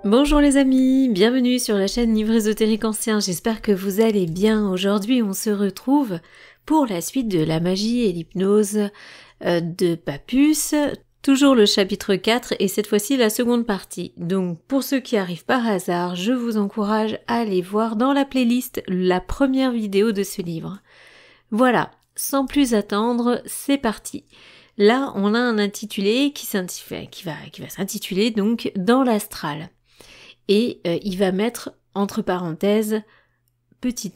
Bonjour les amis, bienvenue sur la chaîne Livre ésotérique ancien, j'espère que vous allez bien. Aujourd'hui on se retrouve pour la suite de la magie et l'hypnose de Papus, toujours le chapitre 4 et cette fois-ci la seconde partie. Donc pour ceux qui arrivent par hasard, je vous encourage à aller voir dans la playlist la première vidéo de ce livre. Voilà, sans plus attendre, c'est parti. Là on a un intitulé qui va s'intituler donc Dans l'astral. Et il va mettre entre parenthèses petit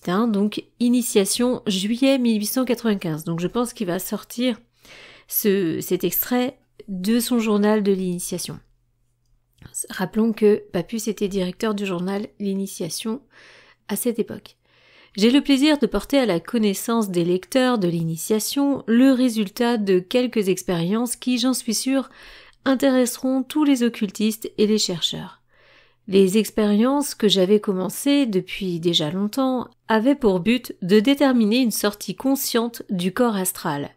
1, donc initiation juillet 1895. Donc je pense qu'il va sortir cet extrait de son journal de l'initiation. Rappelons que Papus était directeur du journal L'Initiation à cette époque. J'ai le plaisir de porter à la connaissance des lecteurs de l'initiation le résultat de quelques expériences qui, j'en suis sûre, intéresseront tous les occultistes et les chercheurs. Les expériences que j'avais commencées depuis déjà longtemps avaient pour but de déterminer une sortie consciente du corps astral.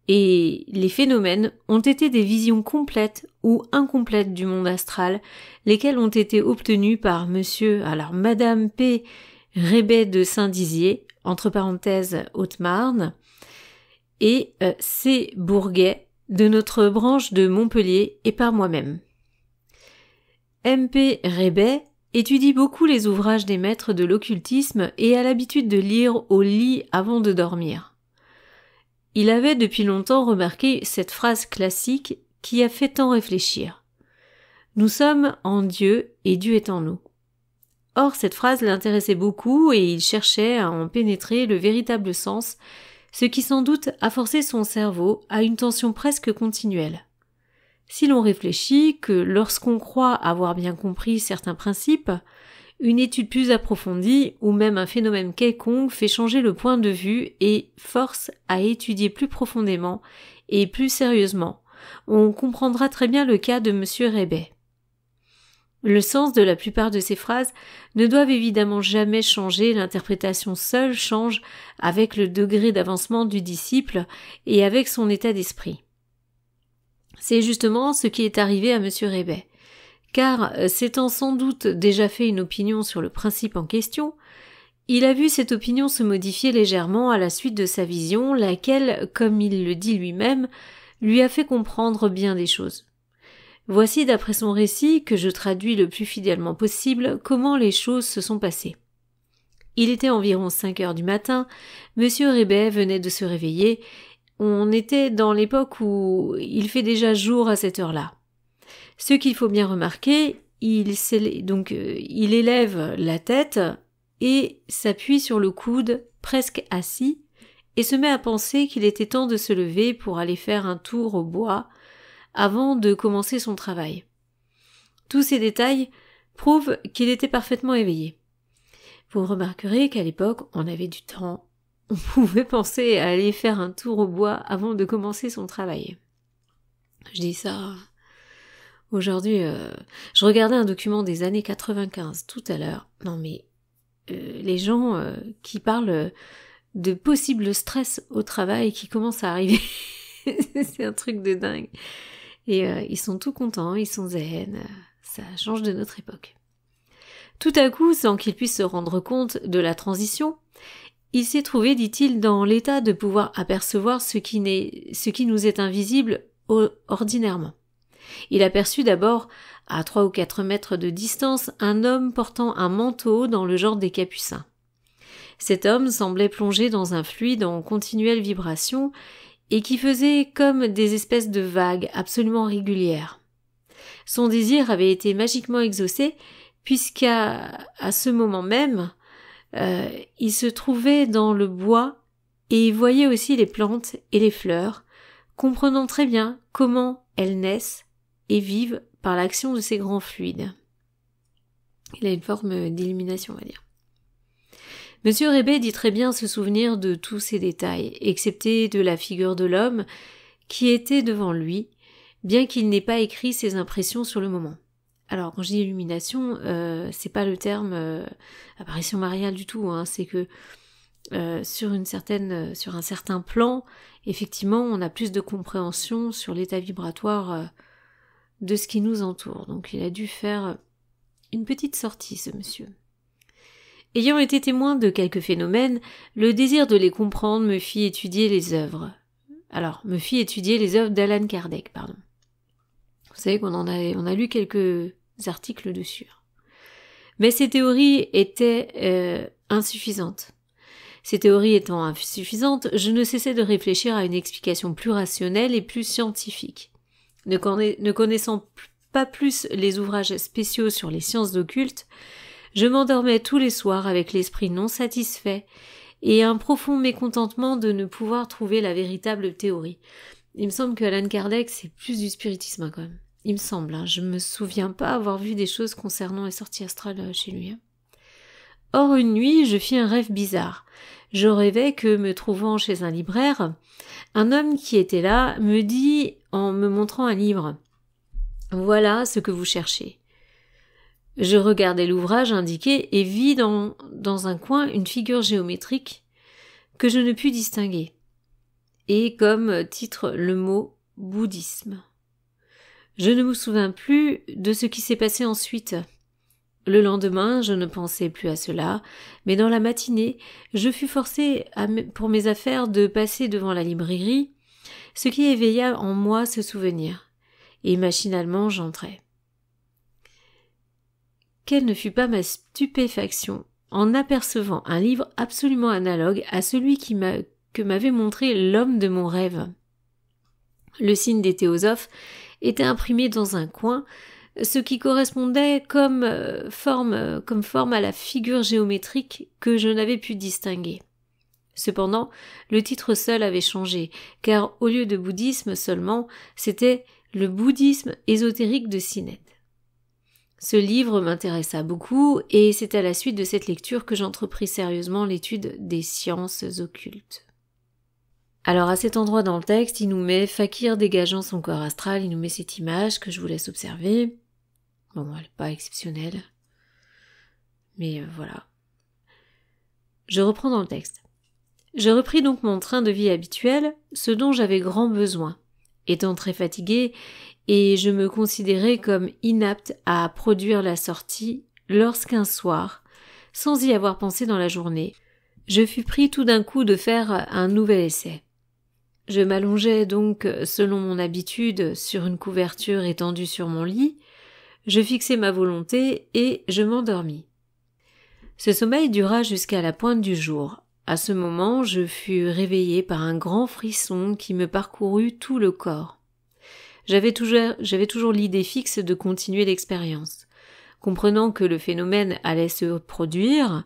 Et les phénomènes ont été des visions complètes ou incomplètes du monde astral, lesquelles ont été obtenues par Madame P. Rébet de Saint-Dizier, entre parenthèses Haute-Marne, et C. Bourguet, de notre branche de Montpellier et par moi-même. M.P. Rébet étudie beaucoup les ouvrages des maîtres de l'occultisme et a l'habitude de lire au lit avant de dormir. Il avait depuis longtemps remarqué cette phrase classique qui a fait tant réfléchir. Nous sommes en Dieu et Dieu est en nous. Or, cette phrase l'intéressait beaucoup et il cherchait à en pénétrer le véritable sens, ce qui sans doute a forcé son cerveau à une tension presque continuelle. Si l'on réfléchit que lorsqu'on croit avoir bien compris certains principes, une étude plus approfondie ou même un phénomène quelconque fait changer le point de vue et force à étudier plus profondément et plus sérieusement, on comprendra très bien le cas de M. Rébet. Le sens de la plupart de ces phrases ne doivent évidemment jamais changer, l'interprétation seule change avec le degré d'avancement du disciple et avec son état d'esprit. C'est justement ce qui est arrivé à M. Rébet, car s'étant sans doute déjà fait une opinion sur le principe en question, il a vu cette opinion se modifier légèrement à la suite de sa vision, laquelle, comme il le dit lui-même, lui a fait comprendre bien des choses. Voici d'après son récit, que je traduis le plus fidèlement possible, comment les choses se sont passées. Il était environ 5 heures du matin, M. Rébet venait de se réveiller, on était dans l'époque où il fait déjà jour à cette heure-là. Ce qu'il faut bien remarquer, il élève la tête et s'appuie sur le coude, presque assis, et se met à penser qu'il était temps de se lever pour aller faire un tour au bois, avant de commencer son travail. Tous ces détails prouvent qu'il était parfaitement éveillé. Vous remarquerez qu'à l'époque, on avait du temps. On pouvait penser à aller faire un tour au bois avant de commencer son travail. Je dis ça. Aujourd'hui, je regardais un document des années 95 tout à l'heure. Non mais, les gens qui parlent de possible stress au travail qui commence à arriver, c'est un truc de dingue. Et ils sont tout contents, ils sont zen, ça change de notre époque. Tout à coup, sans qu'il puisse se rendre compte de la transition, il s'est trouvé, dit-il, dans l'état de pouvoir apercevoir ce qui nous est invisible ordinairement. Il aperçut d'abord, à 3 ou 4 mètres de distance, un homme portant un manteau dans le genre des capucins. Cet homme semblait plongé dans un fluide en continuelle vibration et qui faisait comme des espèces de vagues absolument régulières. Son désir avait été magiquement exaucé puisqu'à ce moment même, il se trouvait dans le bois et voyait aussi les plantes et les fleurs, comprenant très bien comment elles naissent et vivent par l'action de ces grands fluides. Il a une forme d'illumination, on va dire. Monsieur Rébet dit très bien se souvenir de tous ces détails, excepté de la figure de l'homme qui était devant lui, bien qu'il n'ait pas écrit ses impressions sur le moment. Alors, quand je dis illumination, c'est pas le terme apparition mariale du tout, hein, c'est que sur un certain plan, effectivement, on a plus de compréhension sur l'état vibratoire de ce qui nous entoure. Donc il a dû faire une petite sortie, ce monsieur. Ayant été témoin de quelques phénomènes, le désir de les comprendre me fit étudier les œuvres. d'Alan Kardec, pardon. Vous savez qu'on a lu quelques articles dessus. Mais ces théories étaient insuffisantes. Ces théories étant insuffisantes, je ne cessais de réfléchir à une explication plus rationnelle et plus scientifique. Ne connaissant pas plus les ouvrages spéciaux sur les sciences occultes, je m'endormais tous les soirs avec l'esprit non satisfait et un profond mécontentement de ne pouvoir trouver la véritable théorie. Il me semble que Allan Kardec, c'est plus du spiritisme quand même. Il me semble, je me souviens pas avoir vu des choses concernant les sorties astrales chez lui. Or, une nuit, je fis un rêve bizarre. Je rêvais que, me trouvant chez un libraire, un homme qui était là me dit, en me montrant un livre, « Voilà ce que vous cherchez. » Je regardai l'ouvrage indiqué et vis dans un coin une figure géométrique que je ne pus distinguer, et comme titre le mot « bouddhisme ». Je ne me souviens plus de ce qui s'est passé ensuite. Le lendemain, je ne pensais plus à cela, mais dans la matinée, je fus forcé pour mes affaires de passer devant la librairie, ce qui éveilla en moi ce souvenir, et machinalement j'entrai. Quelle ne fut pas ma stupéfaction en apercevant un livre absolument analogue à celui que m'avait montré l'homme de mon rêve. Le signe des théosophes était imprimé dans un coin, ce qui correspondait comme forme à la figure géométrique que je n'avais pu distinguer. Cependant, le titre seul avait changé, car au lieu de bouddhisme seulement, c'était le bouddhisme ésotérique de Sinnett. Ce livre m'intéressa beaucoup, et c'est à la suite de cette lecture que j'entrepris sérieusement l'étude des sciences occultes. Alors à cet endroit dans le texte, il nous met Fakir dégageant son corps astral, il nous met cette image que je vous laisse observer. Bon, elle n'est pas exceptionnelle, mais voilà. Je reprends dans le texte. Je repris donc mon train de vie habituel, ce dont j'avais grand besoin, étant très fatigué, et je me considérais comme inapte à produire la sortie lorsqu'un soir, sans y avoir pensé dans la journée, je fus pris tout d'un coup de faire un nouvel essai. Je m'allongeai donc selon mon habitude sur une couverture étendue sur mon lit, je fixai ma volonté et je m'endormis. Ce sommeil dura jusqu'à la pointe du jour. À ce moment, je fus réveillé par un grand frisson qui me parcourut tout le corps. J'avais toujours l'idée fixe de continuer l'expérience. Comprenant que le phénomène allait se produire,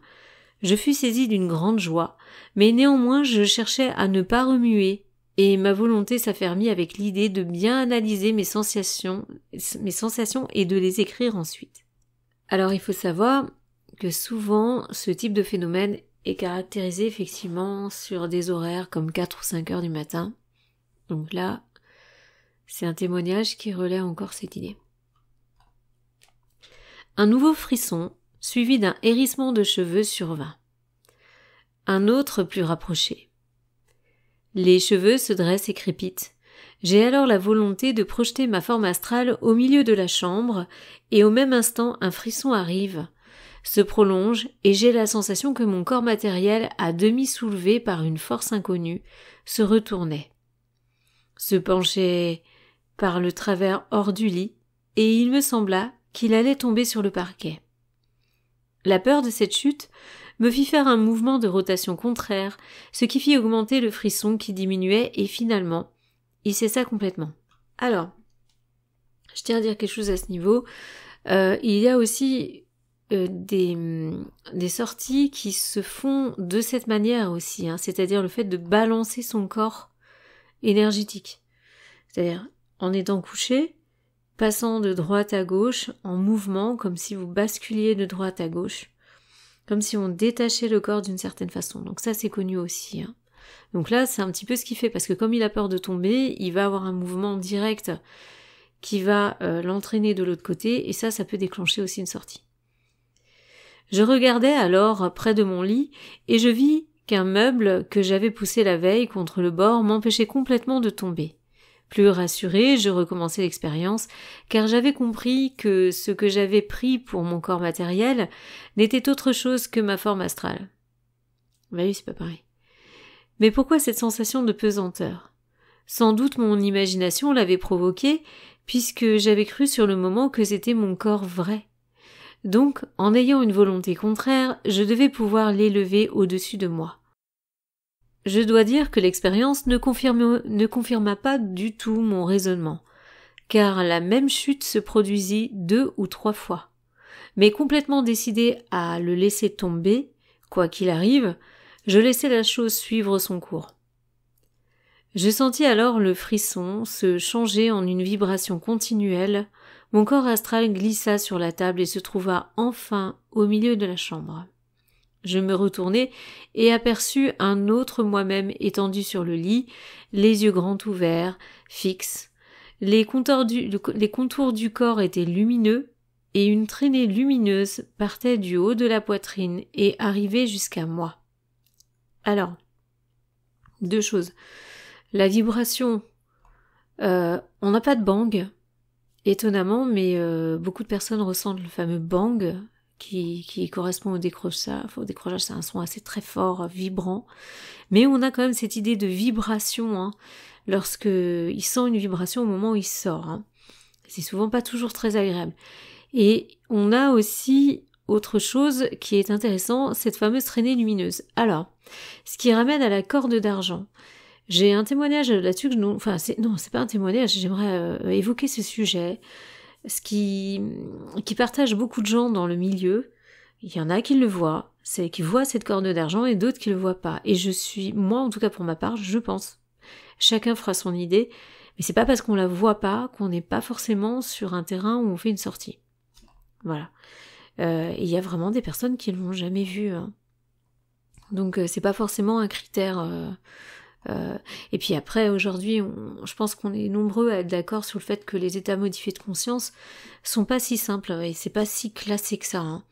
je fus saisi d'une grande joie, mais néanmoins je cherchais à ne pas remuer, et ma volonté s'affermit avec l'idée de bien analyser mes sensations et de les écrire ensuite. Alors il faut savoir que souvent ce type de phénomène est caractérisé effectivement sur des horaires comme 4 ou 5 heures du matin. Donc là, c'est un témoignage qui relaie encore cette idée. Un nouveau frisson, suivi d'un hérissement de cheveux survint. Un autre plus rapproché. Les cheveux se dressent et crépitent. J'ai alors la volonté de projeter ma forme astrale au milieu de la chambre, et au même instant un frisson arrive, se prolonge, et j'ai la sensation que mon corps matériel, à demi soulevé par une force inconnue, se retournait, se penchait par le travers hors du lit, et il me sembla qu'il allait tomber sur le parquet. La peur de cette chute me fit faire un mouvement de rotation contraire, ce qui fit augmenter le frisson qui diminuait et finalement, il cessa complètement. Alors, je tiens à dire quelque chose à ce niveau. Il y a aussi des sorties qui se font de cette manière aussi, c'est-à-dire le fait de balancer son corps énergétique. C'est-à-dire en étant couché, passant de droite à gauche, en mouvement, comme si vous basculiez de droite à gauche, comme si on détachait le corps d'une certaine façon. Donc ça, c'est connu aussi. Donc là, c'est un petit peu ce qu'il fait, parce que comme il a peur de tomber, il va avoir un mouvement direct qui va l'entraîner de l'autre côté, et ça peut déclencher aussi une sortie. Je regardais alors près de mon lit, et je vis qu'un meuble que j'avais poussé la veille contre le bord m'empêchait complètement de tomber. Plus rassurée, je recommençais l'expérience, car j'avais compris que ce que j'avais pris pour mon corps matériel n'était autre chose que ma forme astrale. Bah oui, c'est pas pareil. Mais pourquoi cette sensation de pesanteur? Sans doute mon imagination l'avait provoquée, puisque j'avais cru sur le moment que c'était mon corps vrai. Donc, en ayant une volonté contraire, je devais pouvoir l'élever au-dessus de moi. Je dois dire que l'expérience ne confirma pas du tout mon raisonnement, car la même chute se produisit 2 ou 3 fois. Mais complètement décidé à le laisser tomber, quoi qu'il arrive, je laissai la chose suivre son cours. Je sentis alors le frisson se changer en une vibration continuelle, mon corps astral glissa sur la table et se trouva enfin au milieu de la chambre. Je me retournai et aperçus un autre moi-même étendu sur le lit, les yeux grands ouverts, fixes. Les contours du corps étaient lumineux et une traînée lumineuse partait du haut de la poitrine et arrivait jusqu'à moi. Alors, 2 choses. La vibration, on n'a pas de bang, étonnamment, mais beaucoup de personnes ressentent le fameux bang qui correspond au décrochage. Au décrochage, c'est un son assez très fort, vibrant, mais on a quand même cette idée de vibration, lorsqu'il sent une vibration au moment où il sort. C'est souvent pas toujours très agréable. Et on a aussi autre chose qui est intéressant, cette fameuse traînée lumineuse. Alors, ce qui ramène à la corde d'argent. J'ai un témoignage là-dessus c'est pas un témoignage, j'aimerais évoquer ce sujet, ce qui partage beaucoup de gens dans le milieu. Il y en a qui le voient, c'est qui voient cette corde d'argent et d'autres qui le voient pas. Et moi en tout cas pour ma part, je pense. Chacun fera son idée, mais c'est pas parce qu'on la voit pas qu'on n'est pas forcément sur un terrain où on fait une sortie. Voilà. Il y a vraiment des personnes qui ne l'ont jamais vue. Donc c'est pas forcément un critère. Et puis après, aujourd'hui, je pense qu'on est nombreux à être d'accord sur le fait que les états modifiés de conscience sont pas si simples et c'est pas si classé que ça.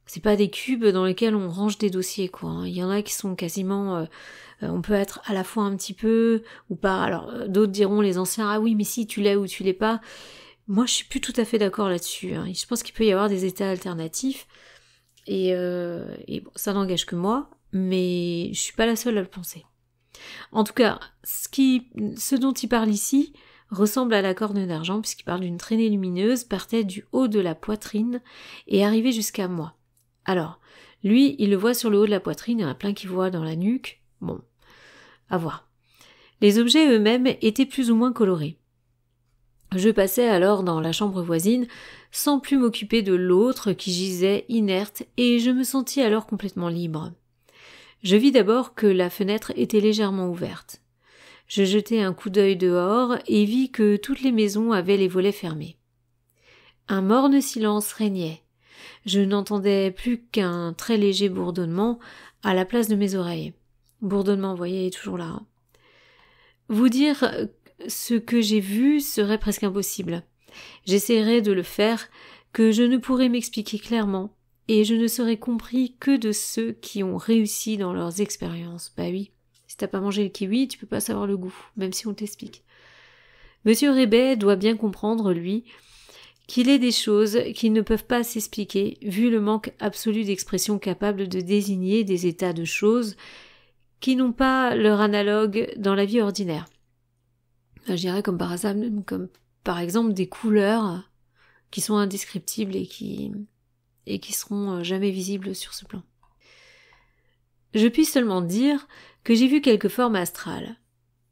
C'est pas des cubes dans lesquels on range des dossiers, quoi. Il y en a qui sont quasiment... on peut être à la fois un petit peu ou pas. Alors d'autres diront, les anciens, ah oui, mais si tu l'es ou tu l'es pas. Moi, je suis plus tout à fait d'accord là-dessus. Je pense qu'il peut y avoir des états alternatifs et bon, ça n'engage que moi, mais je suis pas la seule à le penser. En tout cas, ce dont il parle ici ressemble à la corne d'argent puisqu'il parle d'une traînée lumineuse partait du haut de la poitrine et arrivait jusqu'à moi. Alors, lui, il le voit sur le haut de la poitrine, il y en a plein qui voient dans la nuque. Bon, à voir. Les objets eux-mêmes étaient plus ou moins colorés. Je passais alors dans la chambre voisine sans plus m'occuper de l'autre qui gisait inerte et je me sentis alors complètement libre. Je vis d'abord que la fenêtre était légèrement ouverte. Je jetai un coup d'œil dehors et vis que toutes les maisons avaient les volets fermés. Un morne silence régnait. Je n'entendais plus qu'un très léger bourdonnement à la place de mes oreilles. Bourdonnement, vous voyez, est toujours là. Vous dire ce que j'ai vu serait presque impossible. J'essaierai de le faire, que je ne pourrai m'expliquer clairement, et je ne serai compris que de ceux qui ont réussi dans leurs expériences. Bah oui, si t'as pas mangé le kiwi, tu peux pas savoir le goût, même si on t'explique. Monsieur Rebet doit bien comprendre, lui, qu'il est des choses qui ne peuvent pas s'expliquer, vu le manque absolu d'expressions capables de désigner des états de choses qui n'ont pas leur analogue dans la vie ordinaire. Je dirais comme par exemple des couleurs qui sont indescriptibles et qui seront jamais visibles sur ce plan. Je puis seulement dire que j'ai vu quelques formes astrales.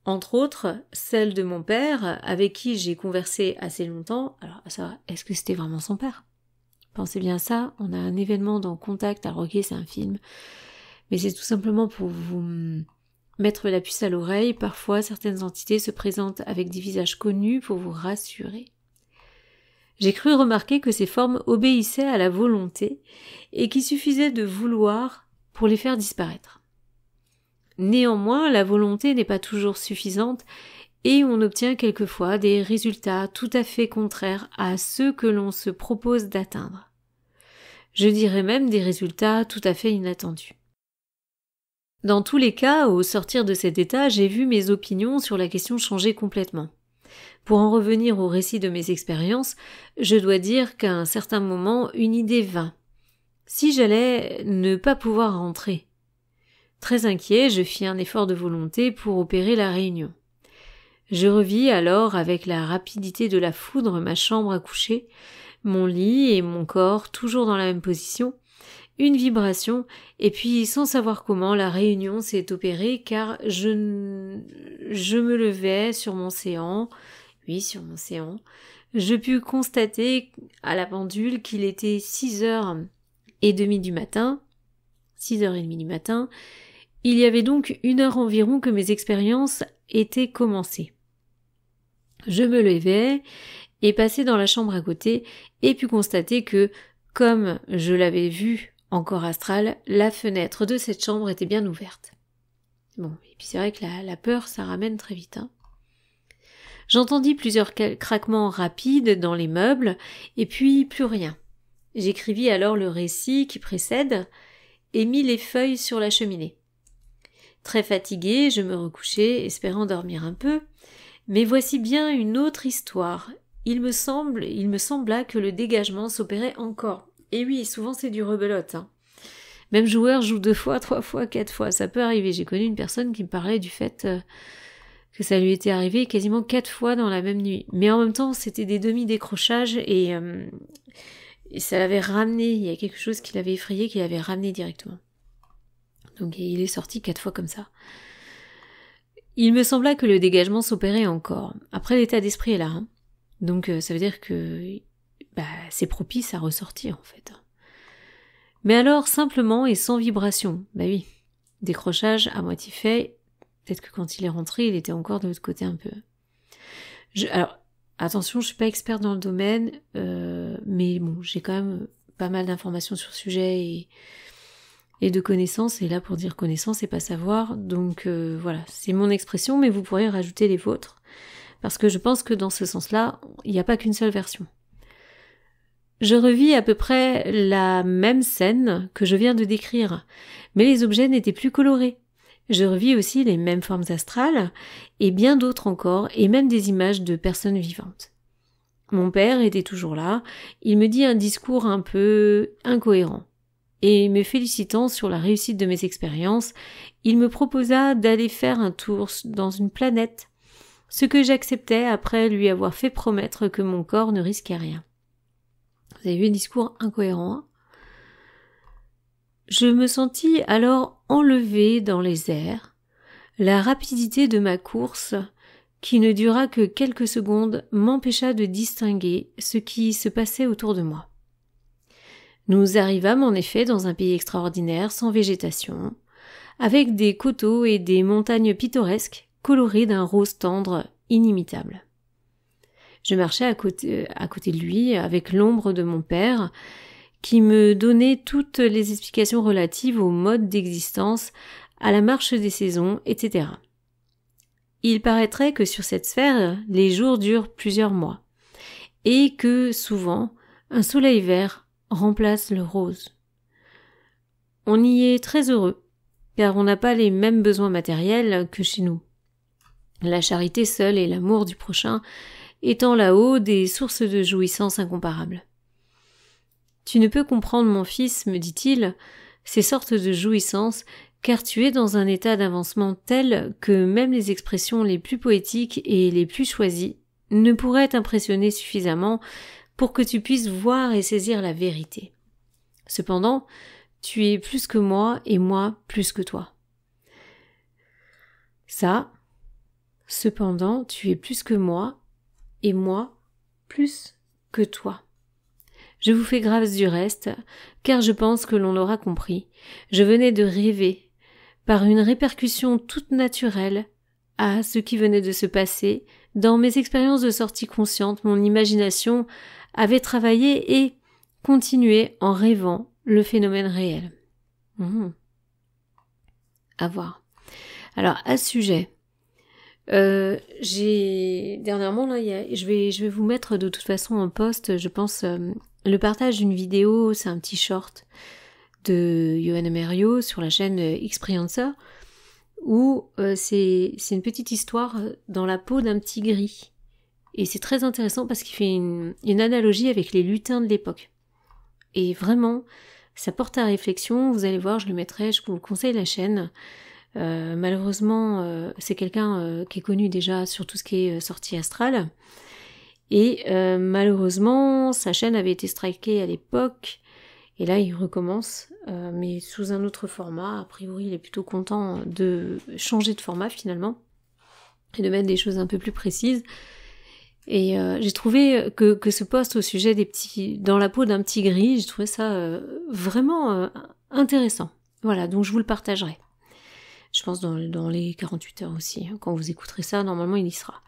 Entre autres, celle de mon père, avec qui j'ai conversé assez longtemps. Alors, ça, est-ce que c'était vraiment son père? Pensez bien à ça, on a un événement dans Contact, alors ok, c'est un film, mais c'est tout simplement pour vous mettre la puce à l'oreille. Parfois, certaines entités se présentent avec des visages connus pour vous rassurer. J'ai cru remarquer que ces formes obéissaient à la volonté et qu'il suffisait de vouloir pour les faire disparaître. Néanmoins, la volonté n'est pas toujours suffisante et on obtient quelquefois des résultats tout à fait contraires à ceux que l'on se propose d'atteindre. Je dirais même des résultats tout à fait inattendus. Dans tous les cas, au sortir de cet état, j'ai vu mes opinions sur la question changer complètement. Pour en revenir au récit de mes expériences, je dois dire qu'à un certain moment, une idée vint. Si j'allais ne pas pouvoir rentrer. Très inquiet, je fis un effort de volonté pour opérer la réunion. Je revis alors avec la rapidité de la foudre ma chambre à coucher, mon lit et mon corps toujours dans la même position, une vibration, et puis sans savoir comment la réunion s'est opérée car je me levais sur mon séant, je pus constater à la pendule qu'il était 6h30 du matin, 6h30 du matin, il y avait donc 1 heure environ que mes expériences étaient commencées. Je me levai et passai dans la chambre à côté et pus constater que, comme je l'avais vu en corps astral, la fenêtre de cette chambre était bien ouverte. Bon, et puis c'est vrai que la peur, ça ramène très vite. J'entendis plusieurs craquements rapides dans les meubles et puis plus rien. J'écrivis alors le récit qui précède et mis les feuilles sur la cheminée. Très fatiguée, je me recouchai, espérant dormir un peu. Mais voici bien une autre histoire. Il me sembla que le dégagement s'opérait encore. Et oui, souvent c'est du rebelote. Même joueur joue 2 fois, 3 fois, 4 fois. Ça peut arriver. J'ai connu une personne qui me parlait du fait que ça lui était arrivé quasiment 4 fois dans la même nuit. Mais en même temps, c'était des demi-décrochages et ça l'avait ramené. Il y a quelque chose qui l'avait effrayé, qui l'avait ramené directement. Donc il est sorti 4 fois comme ça. Il me sembla que le dégagement s'opérait encore. Après, l'état d'esprit est là. Donc ça veut dire que c'est propice à ressortir en fait. Mais alors simplement et sans vibration. Oui, décrochage à moitié fait. Peut-être que quand il est rentré, il était encore de l'autre côté un peu. Alors attention, je suis pas experte dans le domaine, mais bon, j'ai quand même pas mal d'informations sur le sujet et de connaissances, et là pour dire connaissance et pas savoir, donc voilà, c'est mon expression, mais vous pourrez rajouter les vôtres, parce que je pense que dans ce sens-là, il n'y a pas qu'une seule version. Je revis à peu près la même scène que je viens de décrire, mais les objets n'étaient plus colorés. Je revis aussi les mêmes formes astrales, et bien d'autres encore, et même des images de personnes vivantes. Mon père était toujours là, il me dit un discours un peu incohérent. Et me félicitant sur la réussite de mes expériences, il me proposa d'aller faire un tour dans une planète, ce que j'acceptais après lui avoir fait promettre que mon corps ne risquait rien. Vous avez vu un discours incohérent, Je me sentis alors enlevée dans les airs. La rapidité de ma course, qui ne dura que quelques secondes, m'empêcha de distinguer ce qui se passait autour de moi. Nous arrivâmes en effet dans un pays extraordinaire, sans végétation, avec des coteaux et des montagnes pittoresques, colorées d'un rose tendre inimitable. Je marchais à côté de lui, avec l'ombre de mon père, qui me donnait toutes les explications relatives au mode d'existence, à la marche des saisons, etc. Il paraîtrait que sur cette sphère, les jours durent plusieurs mois, et que, souvent, un soleil vert remplace le rose. On y est très heureux, car on n'a pas les mêmes besoins matériels que chez nous. La charité seule et l'amour du prochain étant là-haut des sources de jouissance incomparables. Tu ne peux comprendre, mon fils, me dit-il, ces sortes de jouissances, car tu es dans un état d'avancement tel que même les expressions les plus poétiques et les plus choisies ne pourraient t'impressionner suffisamment pour que tu puisses voir et saisir la vérité. Cependant, tu es plus que moi et moi plus que toi. Cependant, tu es plus que moi et moi plus que toi. Je vous fais grâce du reste, car je pense que l'on l'aura compris. Je venais de rêver, par une répercussion toute naturelle, à ce qui venait de se passer. Dans mes expériences de sortie consciente, mon imagination avait travaillé et continué en rêvant le phénomène réel. À voir. Alors, à ce sujet, j'ai dernièrement là, je vais vous mettre de toute façon en post, je pense, le partage d'une vidéo, c'est un petit short de Johanna Merio sur la chaîne Experiencer, où c'est une petite histoire dans la peau d'un petit gris. Et c'est très intéressant parce qu'il fait une analogie avec les lutins de l'époque. Et vraiment, ça porte à réflexion. Vous allez voir, je le mettrai, je vous conseille la chaîne. Malheureusement, c'est quelqu'un qui est connu déjà sur tout ce qui est sortie astrale. Et malheureusement, sa chaîne avait été strikée à l'époque. Et là, il recommence, mais sous un autre format. A priori, il est plutôt content de changer de format finalement et de mettre des choses un peu plus précises. Et j'ai trouvé que ce post au sujet des petits, dans la peau d'un petit gris, j'ai trouvé ça vraiment intéressant. Voilà, donc je vous le partagerai. Je pense dans les 48 heures aussi. Quand vous écouterez ça, normalement il y sera.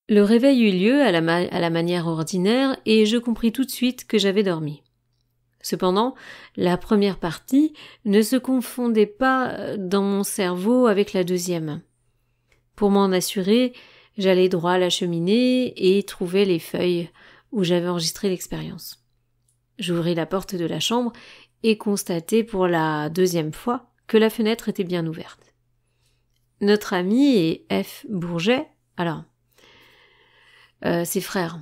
Le réveil eut lieu à la manière ordinaire et je compris tout de suite que j'avais dormi. Cependant, la première partie ne se confondait pas dans mon cerveau avec la deuxième. Pour m'en assurer, j'allais droit à la cheminée et trouvais les feuilles où j'avais enregistré l'expérience. J'ouvris la porte de la chambre et constatai pour la deuxième fois que la fenêtre était bien ouverte. Notre ami et F. Bourget, alors, ses frères,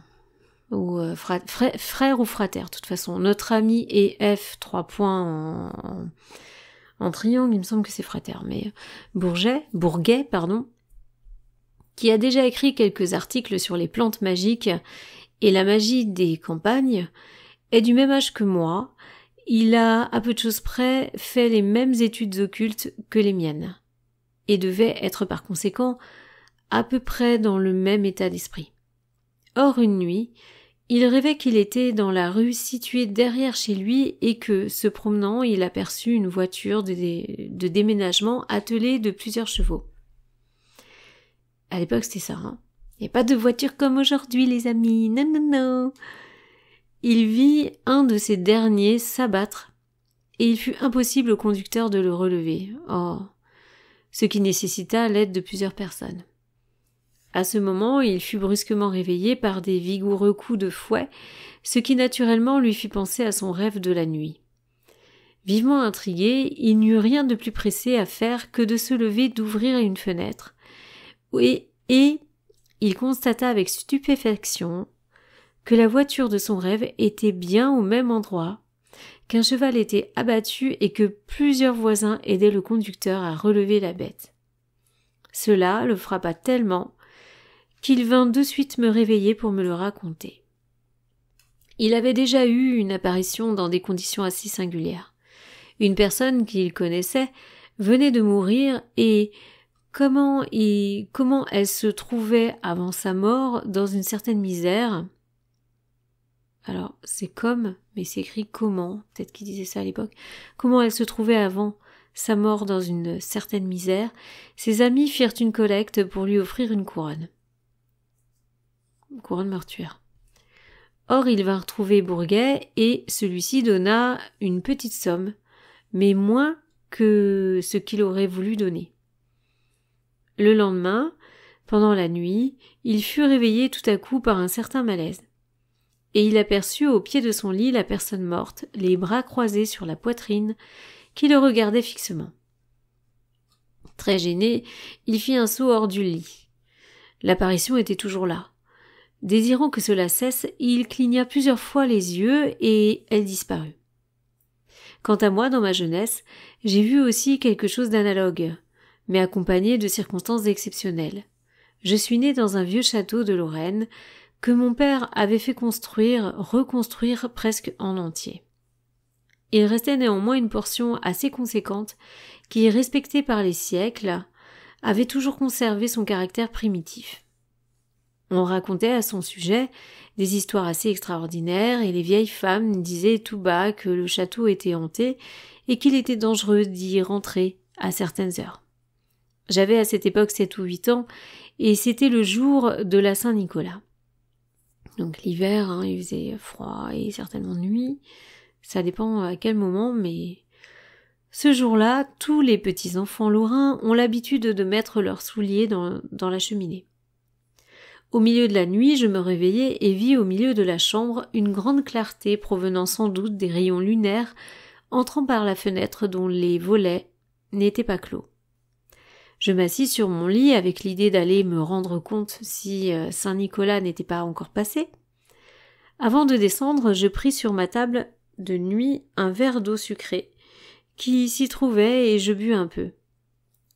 ou frère ou frater, de toute façon. Notre ami et F, 3 points en triangle, il me semble que c'est frater, mais Bourget, qui a déjà écrit quelques articles sur les plantes magiques et la magie des campagnes, est du même âge que moi. Il a, à peu de choses près, fait les mêmes études occultes que les miennes, et devait être par conséquent à peu près dans le même état d'esprit. Or, une nuit, il rêvait qu'il était dans la rue située derrière chez lui et que, se promenant, il aperçut une voiture de déménagement attelée de plusieurs chevaux. À l'époque, c'était ça, hein. Il n'y a pas de voiture comme aujourd'hui, les amis. Non, non, non. Il vit un de ces derniers s'abattre et il fut impossible au conducteur de le relever. Oh, ce qui nécessita l'aide de plusieurs personnes. À ce moment, il fut brusquement réveillé par des vigoureux coups de fouet, ce qui naturellement lui fit penser à son rêve de la nuit. Vivement intrigué, il n'eut rien de plus pressé à faire que de se lever, d'ouvrir une fenêtre, et il constata avec stupéfaction que la voiture de son rêve était bien au même endroit, qu'un cheval était abattu et que plusieurs voisins aidaient le conducteur à relever la bête. Cela le frappa tellement qu'il vint de suite me réveiller pour me le raconter. Il avait déjà eu une apparition dans des conditions assez singulières. Une personne qu'il connaissait venait de mourir et comment elle se trouvait avant sa mort dans une certaine misère. Alors, c'est comme, mais c'est écrit comment, peut-être qu'il disait ça à l'époque, comment elle se trouvait avant sa mort dans une certaine misère, ses amis firent une collecte pour lui offrir une couronne. Une couronne mortuaire. Or, il vint retrouver Bourget et celui-ci donna une petite somme, mais moins que ce qu'il aurait voulu donner. Le lendemain, pendant la nuit, il fut réveillé tout à coup par un certain malaise. Et il aperçut au pied de son lit la personne morte, les bras croisés sur la poitrine, qui le regardait fixement. Très gêné, il fit un saut hors du lit. L'apparition était toujours là. Désirant que cela cesse, il cligna plusieurs fois les yeux et elle disparut. Quant à moi, dans ma jeunesse, j'ai vu aussi quelque chose d'analogue, mais accompagné de circonstances exceptionnelles. Je suis né dans un vieux château de Lorraine que mon père avait fait reconstruire presque en entier. Il restait néanmoins une portion assez conséquente qui, respectée par les siècles, avait toujours conservé son caractère primitif. On racontait à son sujet des histoires assez extraordinaires et les vieilles femmes disaient tout bas que le château était hanté et qu'il était dangereux d'y rentrer à certaines heures. J'avais à cette époque 7 ou 8 ans et c'était le jour de la Saint-Nicolas. Donc l'hiver, il faisait froid et certainement nuit, ça dépend à quel moment, mais ce jour-là, tous les petits enfants lorrains ont l'habitude de mettre leurs souliers dans la cheminée. Au milieu de la nuit, je me réveillai et vis au milieu de la chambre une grande clarté provenant sans doute des rayons lunaires entrant par la fenêtre dont les volets n'étaient pas clos. Je m'assis sur mon lit avec l'idée d'aller me rendre compte si Saint-Nicolas n'était pas encore passé. Avant de descendre, je pris sur ma table de nuit un verre d'eau sucrée qui s'y trouvait et je bus un peu.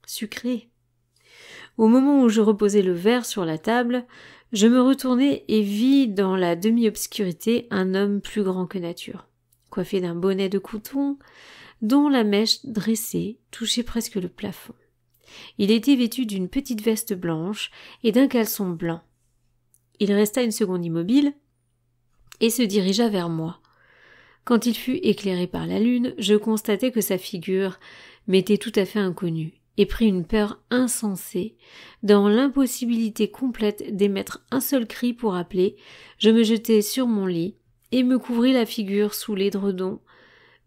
Sucré. Au moment où je reposais le verre sur la table, je me retournai et vis dans la demi-obscurité un homme plus grand que nature, coiffé d'un bonnet de coton, dont la mèche dressée touchait presque le plafond. Il était vêtu d'une petite veste blanche et d'un caleçon blanc. Il resta une seconde immobile et se dirigea vers moi. Quand il fut éclairé par la lune, je constatai que sa figure m'était tout à fait inconnue et pris une peur insensée. Dans l'impossibilité complète d'émettre un seul cri pour appeler, je me jetai sur mon lit et me couvris la figure sous l'édredon.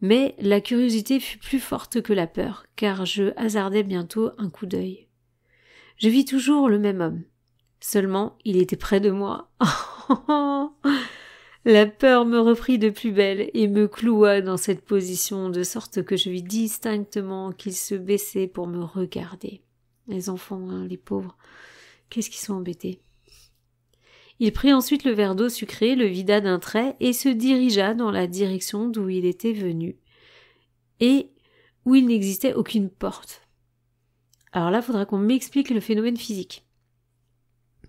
Mais la curiosité fut plus forte que la peur, car je hasardai bientôt un coup d'œil. Je vis toujours le même homme. Seulement, il était près de moi. La peur me reprit de plus belle et me cloua dans cette position de sorte que je vis distinctement qu'il se baissait pour me regarder. Les enfants, hein, les pauvres, qu'est-ce qu'ils sont embêtés. Il prit ensuite le verre d'eau sucrée, le vida d'un trait et se dirigea dans la direction d'où il était venu et où il n'existait aucune porte. Alors là, il faudra qu'on m'explique le phénomène physique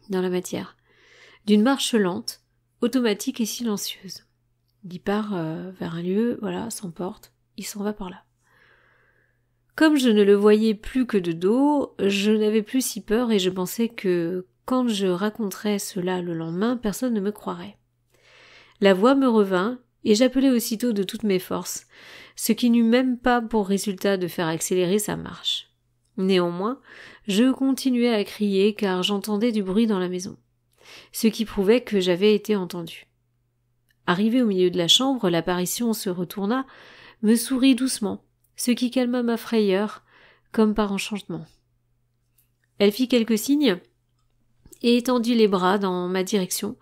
dans la matière. D'une marche lente, automatique et silencieuse. Il part vers un lieu, voilà, sans porte, il s'en va par là. Comme je ne le voyais plus que de dos, je n'avais plus si peur et je pensais que quand je raconterais cela le lendemain, personne ne me croirait. La voix me revint et j'appelai aussitôt de toutes mes forces, ce qui n'eut même pas pour résultat de faire accélérer sa marche. Néanmoins, je continuai à crier car j'entendais du bruit dans la maison, ce qui prouvait que j'avais été entendu. Arrivé au milieu de la chambre, l'apparition se retourna, me sourit doucement, ce qui calma ma frayeur, comme par enchantement. Elle fit quelques signes et étendit les bras dans ma direction,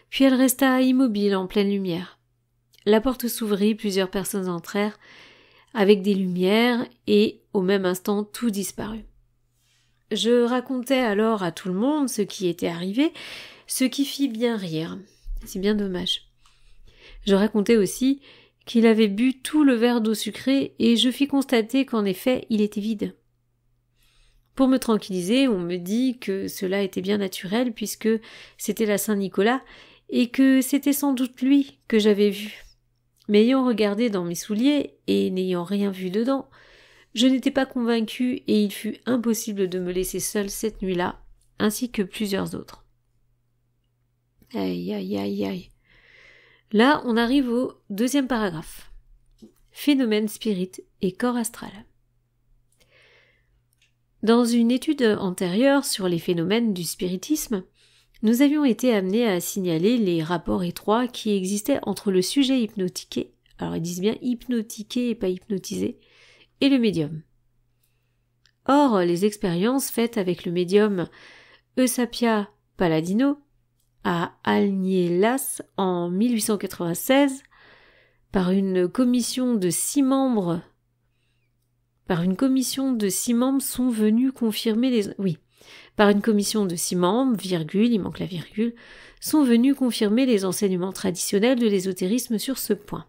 puis elle resta immobile en pleine lumière. La porte s'ouvrit, plusieurs personnes entrèrent avec des lumières et, au même instant, tout disparut. Je racontai alors à tout le monde ce qui était arrivé, ce qui fit bien rire. C'est bien dommage. Je racontai aussi qu'il avait bu tout le verre d'eau sucrée et je fis constater qu'en effet, il était vide. Pour me tranquilliser, on me dit que cela était bien naturel puisque c'était la Saint-Nicolas et que c'était sans doute lui que j'avais vu. Mais ayant regardé dans mes souliers et n'ayant rien vu dedans, je n'étais pas convaincue et il fut impossible de me laisser seule cette nuit-là, ainsi que plusieurs autres. Aïe, aïe, aïe, aïe. Là, on arrive au deuxième paragraphe. Phénomène spirit et corps astral. Dans une étude antérieure sur les phénomènes du spiritisme, nous avions été amenés à signaler les rapports étroits qui existaient entre le sujet hypnotiqué, alors ils disent bien hypnotiqué et pas hypnotisé, et le médium. Or, les expériences faites avec le médium Eusapia Palladino à Algnélas en 1896 par une commission de 6 membres sont venus confirmer il manque la virgule, sont venus confirmer les enseignements traditionnels de l'ésotérisme sur ce point.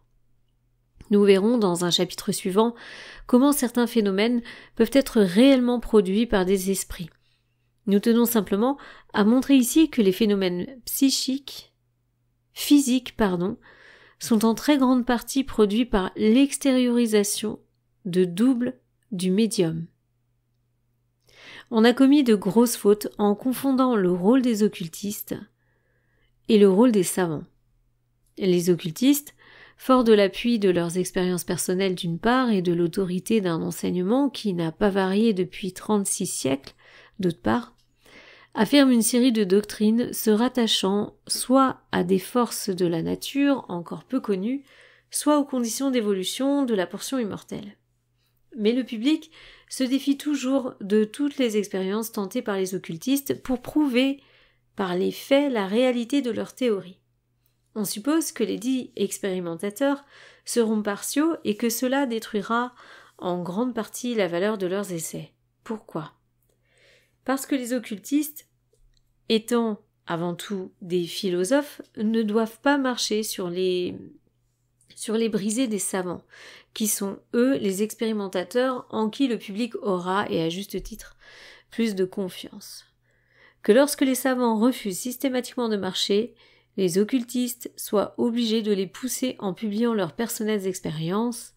Nous verrons dans un chapitre suivant comment certains phénomènes peuvent être réellement produits par des esprits. Nous tenons simplement à montrer ici que les phénomènes physiques, sont en très grande partie produits par l'extériorisation de double du médium. On a commis de grosses fautes en confondant le rôle des occultistes et le rôle des savants. Les occultistes, forts de l'appui de leurs expériences personnelles d'une part et de l'autorité d'un enseignement qui n'a pas varié depuis 36 siècles, d'autre part, affirment une série de doctrines se rattachant soit à des forces de la nature encore peu connues, soit aux conditions d'évolution de la portion immortelle. Mais le public se défie toujours de toutes les expériences tentées par les occultistes pour prouver par les faits la réalité de leurs théories. On suppose que les dits expérimentateurs seront partiaux et que cela détruira en grande partie la valeur de leurs essais. Pourquoi ? parce que les occultistes, étant avant tout des philosophes, ne doivent pas marcher sur les brisées des savants, qui sont, eux, les expérimentateurs en qui le public aura, et à juste titre, plus de confiance. Que lorsque les savants refusent systématiquement de marcher, les occultistes soient obligés de les pousser en publiant leurs personnelles expériences.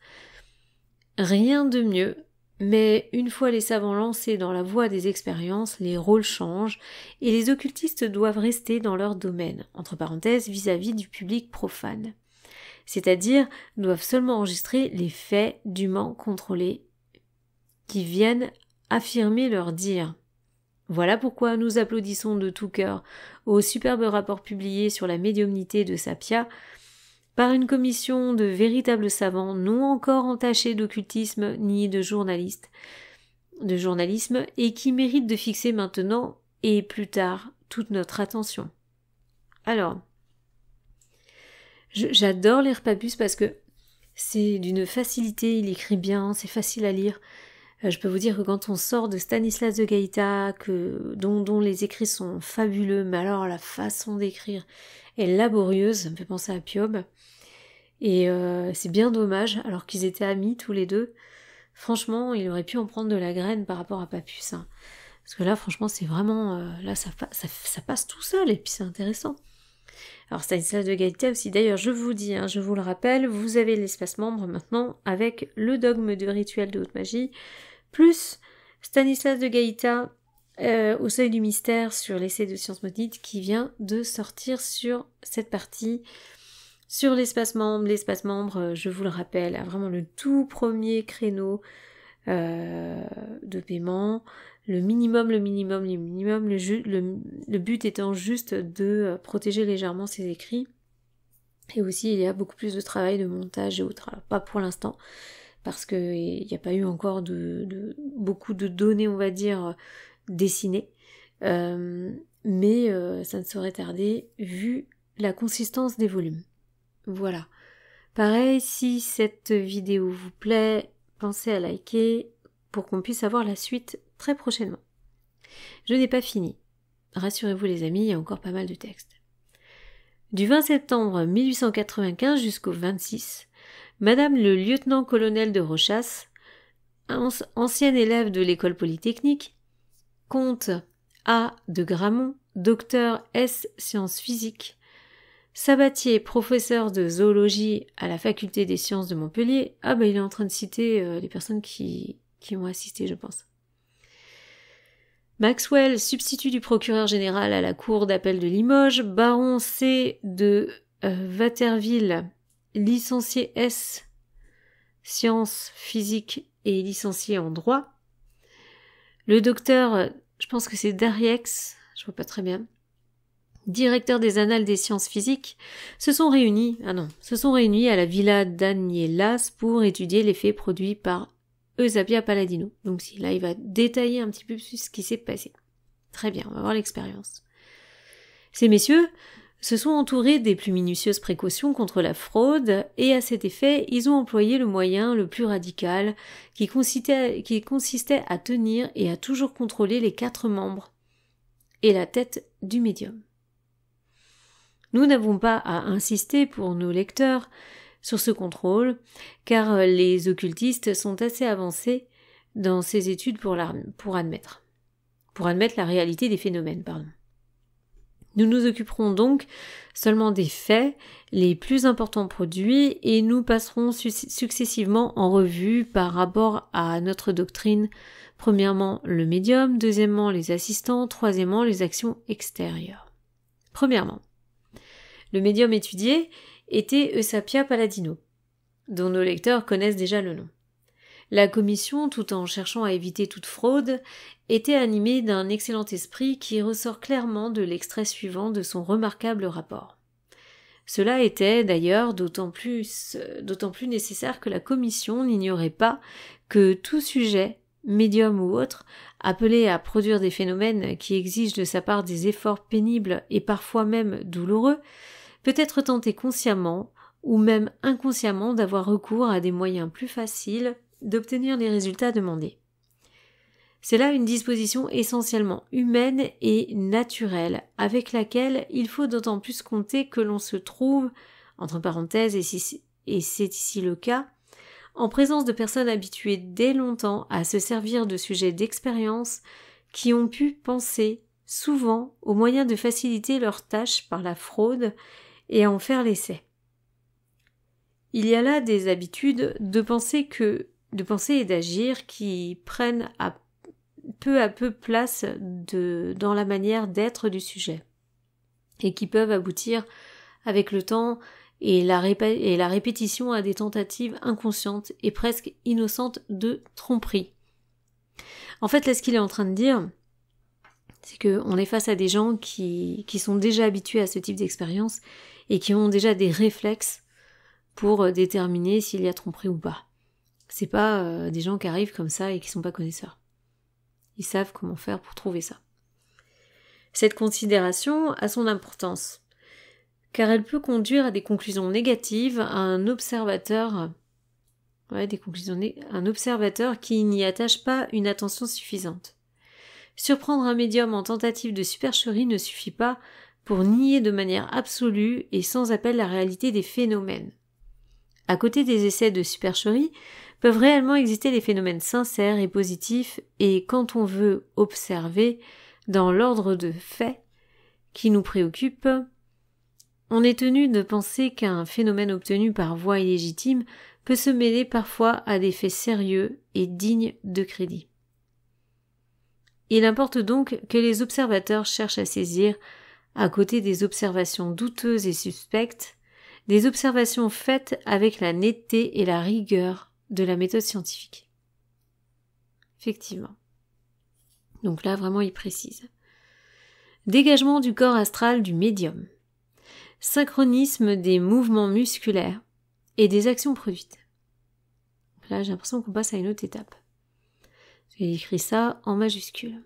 Rien de mieux, mais une fois les savants lancés dans la voie des expériences, les rôles changent et les occultistes doivent rester dans leur domaine, entre parenthèses vis-à-vis du public profane. C'est-à-dire doivent seulement enregistrer les faits dûment contrôlés qui viennent affirmer leur dire. Voilà pourquoi nous applaudissons de tout cœur au superbe rapport publié sur la médiumnité de Sapia par une commission de véritables savants non encore entachés d'occultisme ni de journalisme et qui mérite de fixer maintenant et plus tard toute notre attention. Alors, j'adore lire Papus parce que c'est d'une facilité, il écrit bien, c'est facile à lire. Je peux vous dire que quand on sort de Stanislas de Gaïta, dont les écrits sont fabuleux, mais alors la façon d'écrire est laborieuse, ça me fait penser à Piob. Et c'est bien dommage, alors qu'ils étaient amis tous les deux. Franchement, il aurait pu en prendre de la graine par rapport à Papus. Hein. Parce que là, franchement, c'est vraiment... là, ça passe tout seul, et puis c'est intéressant. Alors Stanislas de Gaïta aussi, d'ailleurs, je vous dis, hein, je vous le rappelle, vous avez l'espace membre maintenant avec le dogme de rituel de haute magie, plus Stanislas de Gaïta au seuil du mystère sur l'essai de sciences maudites qui vient de sortir sur cette partie, sur l'espace membre. L'espace membre, je vous le rappelle, a vraiment le tout premier créneau de paiement, le but étant juste de protéger légèrement ses écrits. Et aussi, il y a beaucoup plus de travail de montage et autres. Alors, pas pour l'instant, parce qu'il n'y a pas eu encore beaucoup de données, on va dire, dessinées. Mais ça ne saurait tarder, vu la consistance des volumes. Voilà. Pareil, si cette vidéo vous plaît, pensez à liker pour qu'on puisse avoir la suite très prochainement. Je n'ai pas fini. Rassurez-vous les amis, il y a encore pas mal de textes. Du 20 septembre 1895 jusqu'au 26, Madame le lieutenant-colonel de Rochas, ancienne élève de l'école polytechnique, comte A. de Gramont, docteur S. sciences physiques, Sabatier, professeur de zoologie à la faculté des sciences de Montpellier. Ah ben il est en train de citer les personnes qui ont assisté, je pense. Maxwell, substitut du procureur général à la cour d'appel de Limoges, baron C. de Waterville, licencié S. sciences physiques et licencié en droit. Le docteur, je pense que c'est Dariex, je vois pas très bien, directeur des annales des sciences physiques, se sont réunis à la villa d'Agnelas pour étudier les faits produits par Eusapia Palladino. Donc là, il va détailler un petit peu plus ce qui s'est passé. Très bien, on va voir l'expérience. Ces messieurs se sont entourés des plus minutieuses précautions contre la fraude et à cet effet, ils ont employé le moyen le plus radical qui consistait à tenir et à toujours contrôler les 4 membres et la tête du médium. Nous n'avons pas à insister pour nos lecteurs sur ce contrôle, car les occultistes sont assez avancés dans ces études pour admettre la réalité des phénomènes. Nous nous occuperons donc seulement des faits les plus importants produits et nous passerons successivement en revue par rapport à notre doctrine, premièrement le médium, deuxièmement les assistants, troisièmement les actions extérieures. Premièrement, le médium étudié était Eusapia Palladino, dont nos lecteurs connaissent déjà le nom. La commission, tout en cherchant à éviter toute fraude, était animée d'un excellent esprit qui ressort clairement de l'extrait suivant de son remarquable rapport. Cela était d'ailleurs d'autant plus nécessaire que la commission n'ignorait pas que tout sujet, médium ou autre, appelé à produire des phénomènes qui exigent de sa part des efforts pénibles et parfois même douloureux, peut être tenté consciemment ou même inconsciemment d'avoir recours à des moyens plus faciles d'obtenir les résultats demandés. C'est là une disposition essentiellement humaine et naturelle, avec laquelle il faut d'autant plus compter que l'on se trouve, entre parenthèses, et c'est ici le cas, en présence de personnes habituées dès longtemps à se servir de sujets d'expérience qui ont pu penser souvent aux moyens de faciliter leur tâche par la fraude et à en faire l'essai. Il y a là des habitudes de penser et d'agir qui prennent à peu place dans la manière d'être du sujet et qui peuvent aboutir avec le temps et la répétition à des tentatives inconscientes et presque innocentes de tromperie. En fait, là, ce qu'il est en train de dire, c'est qu'on est face à des gens qui sont déjà habitués à ce type d'expérience et qui ont déjà des réflexes pour déterminer s'il y a tromperie ou pas. C'est pas des gens qui arrivent comme ça et qui sont pas connaisseurs. Ils savent comment faire pour trouver ça. Cette considération a son importance, car elle peut conduire à des conclusions négatives à un observateur, un observateur qui n'y attache pas une attention suffisante. Surprendre un médium en tentative de supercherie ne suffit pas pour nier de manière absolue et sans appel la réalité des phénomènes. À côté des essais de supercherie, peuvent réellement exister des phénomènes sincères et positifs, et quand on veut observer dans l'ordre de faits qui nous préoccupent, on est tenu de penser qu'un phénomène obtenu par voie illégitime peut se mêler parfois à des faits sérieux et dignes de crédit. Il importe donc que les observateurs cherchent à saisir, à côté des observations douteuses et suspectes, des observations faites avec la netteté et la rigueur de la méthode scientifique. Effectivement. Donc là, vraiment, il précise. Dégagement du corps astral du médium. Synchronisme des mouvements musculaires et des actions produites. Là, j'ai l'impression qu'on passe à une autre étape. J'ai écrit ça en majuscule.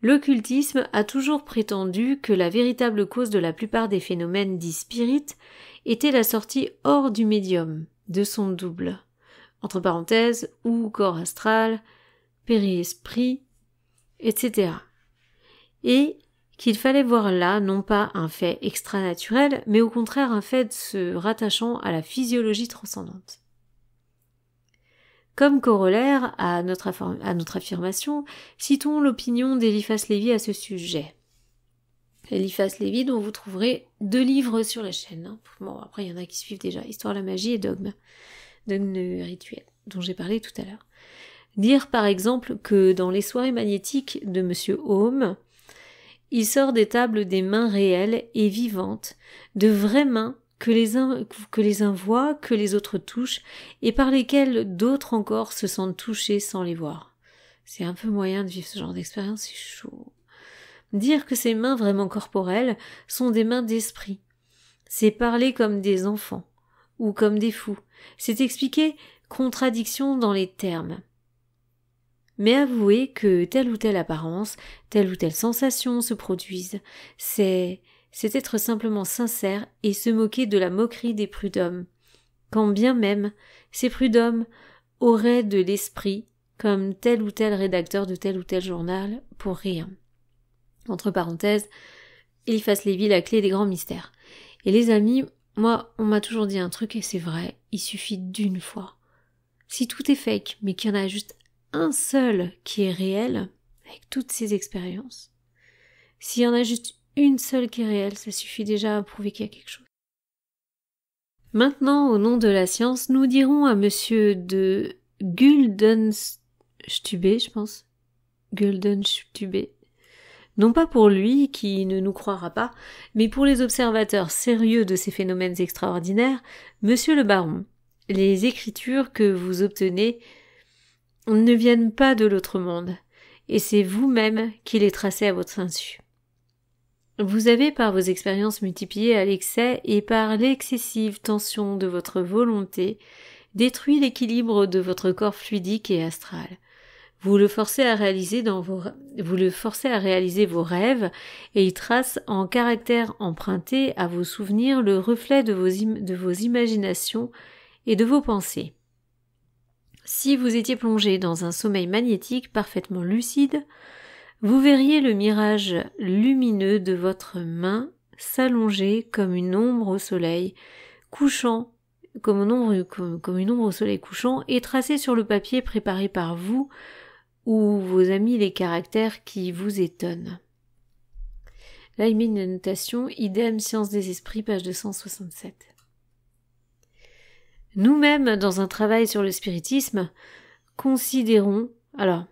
L'occultisme a toujours prétendu que la véritable cause de la plupart des phénomènes dits spirites était la sortie hors du médium, de son double, entre parenthèses, ou corps astral, périesprit, etc. Et qu'il fallait voir là non pas un fait extranaturel, mais au contraire un fait se rattachant à la physiologie transcendante. Comme corollaire à notre affirmation, citons l'opinion d'Eliphas Lévy à ce sujet. Eliphas Lévy, dont vous trouverez 2 livres sur la chaîne. Bon, après, il y en a qui suivent déjà, Histoire de la magie et Dogme rituel, dont j'ai parlé tout à l'heure. Dire par exemple que dans les soirées magnétiques de Monsieur Ohm, il sort des tables des mains réelles et vivantes, de vraies mains que les uns voient, que les autres touchent, et par lesquelles d'autres encore se sentent touchés sans les voir. C'est un peu moyen de vivre ce genre d'expérience, c'est chaud. Dire que ces mains vraiment corporelles sont des mains d'esprit, c'est parler comme des enfants, ou comme des fous, c'est expliquer contradiction dans les termes. Mais avouer que telle ou telle apparence, telle ou telle sensation se produisent, c'est être simplement sincère et se moquer de la moquerie des prud'hommes, quand bien même ces prud'hommes auraient de l'esprit, comme tel ou tel rédacteur de tel ou tel journal, pour rien. Entre parenthèses, Eliphas Lévy, la clé des grands mystères. Et les amis, moi, on m'a toujours dit un truc et c'est vrai, il suffit d'une fois. Si tout est fake, mais qu'il y en a juste un seul qui est réel, avec toutes ces expériences, s'il y en a juste une seule qui est réelle, ça suffit déjà à prouver qu'il y a quelque chose. Maintenant, au nom de la science, nous dirons à monsieur de Guldenstube, je pense, Guldenstube, non pas pour lui, qui ne nous croira pas, mais pour les observateurs sérieux de ces phénomènes extraordinaires, monsieur le baron, les écritures que vous obtenez ne viennent pas de l'autre monde, et c'est vous-même qui les tracez à votre insu. Vous avez, par vos expériences multipliées à l'excès et par l'excessive tension de votre volonté, détruit l'équilibre de votre corps fluidique et astral. Vous le forcez à réaliser vos rêves, et il trace en caractères empruntés à vos souvenirs le reflet de vos imaginations et de vos pensées. Si vous étiez plongé dans un sommeil magnétique parfaitement lucide, vous verriez le mirage lumineux de votre main s'allonger comme une ombre au soleil couchant, comme une ombre au soleil couchant, et tracer sur le papier préparé par vous ou vos amis les caractères qui vous étonnent. Là, il met une annotation, idem, Science des esprits, page 267. Nous-mêmes, dans un travail sur le spiritisme, considérons, dans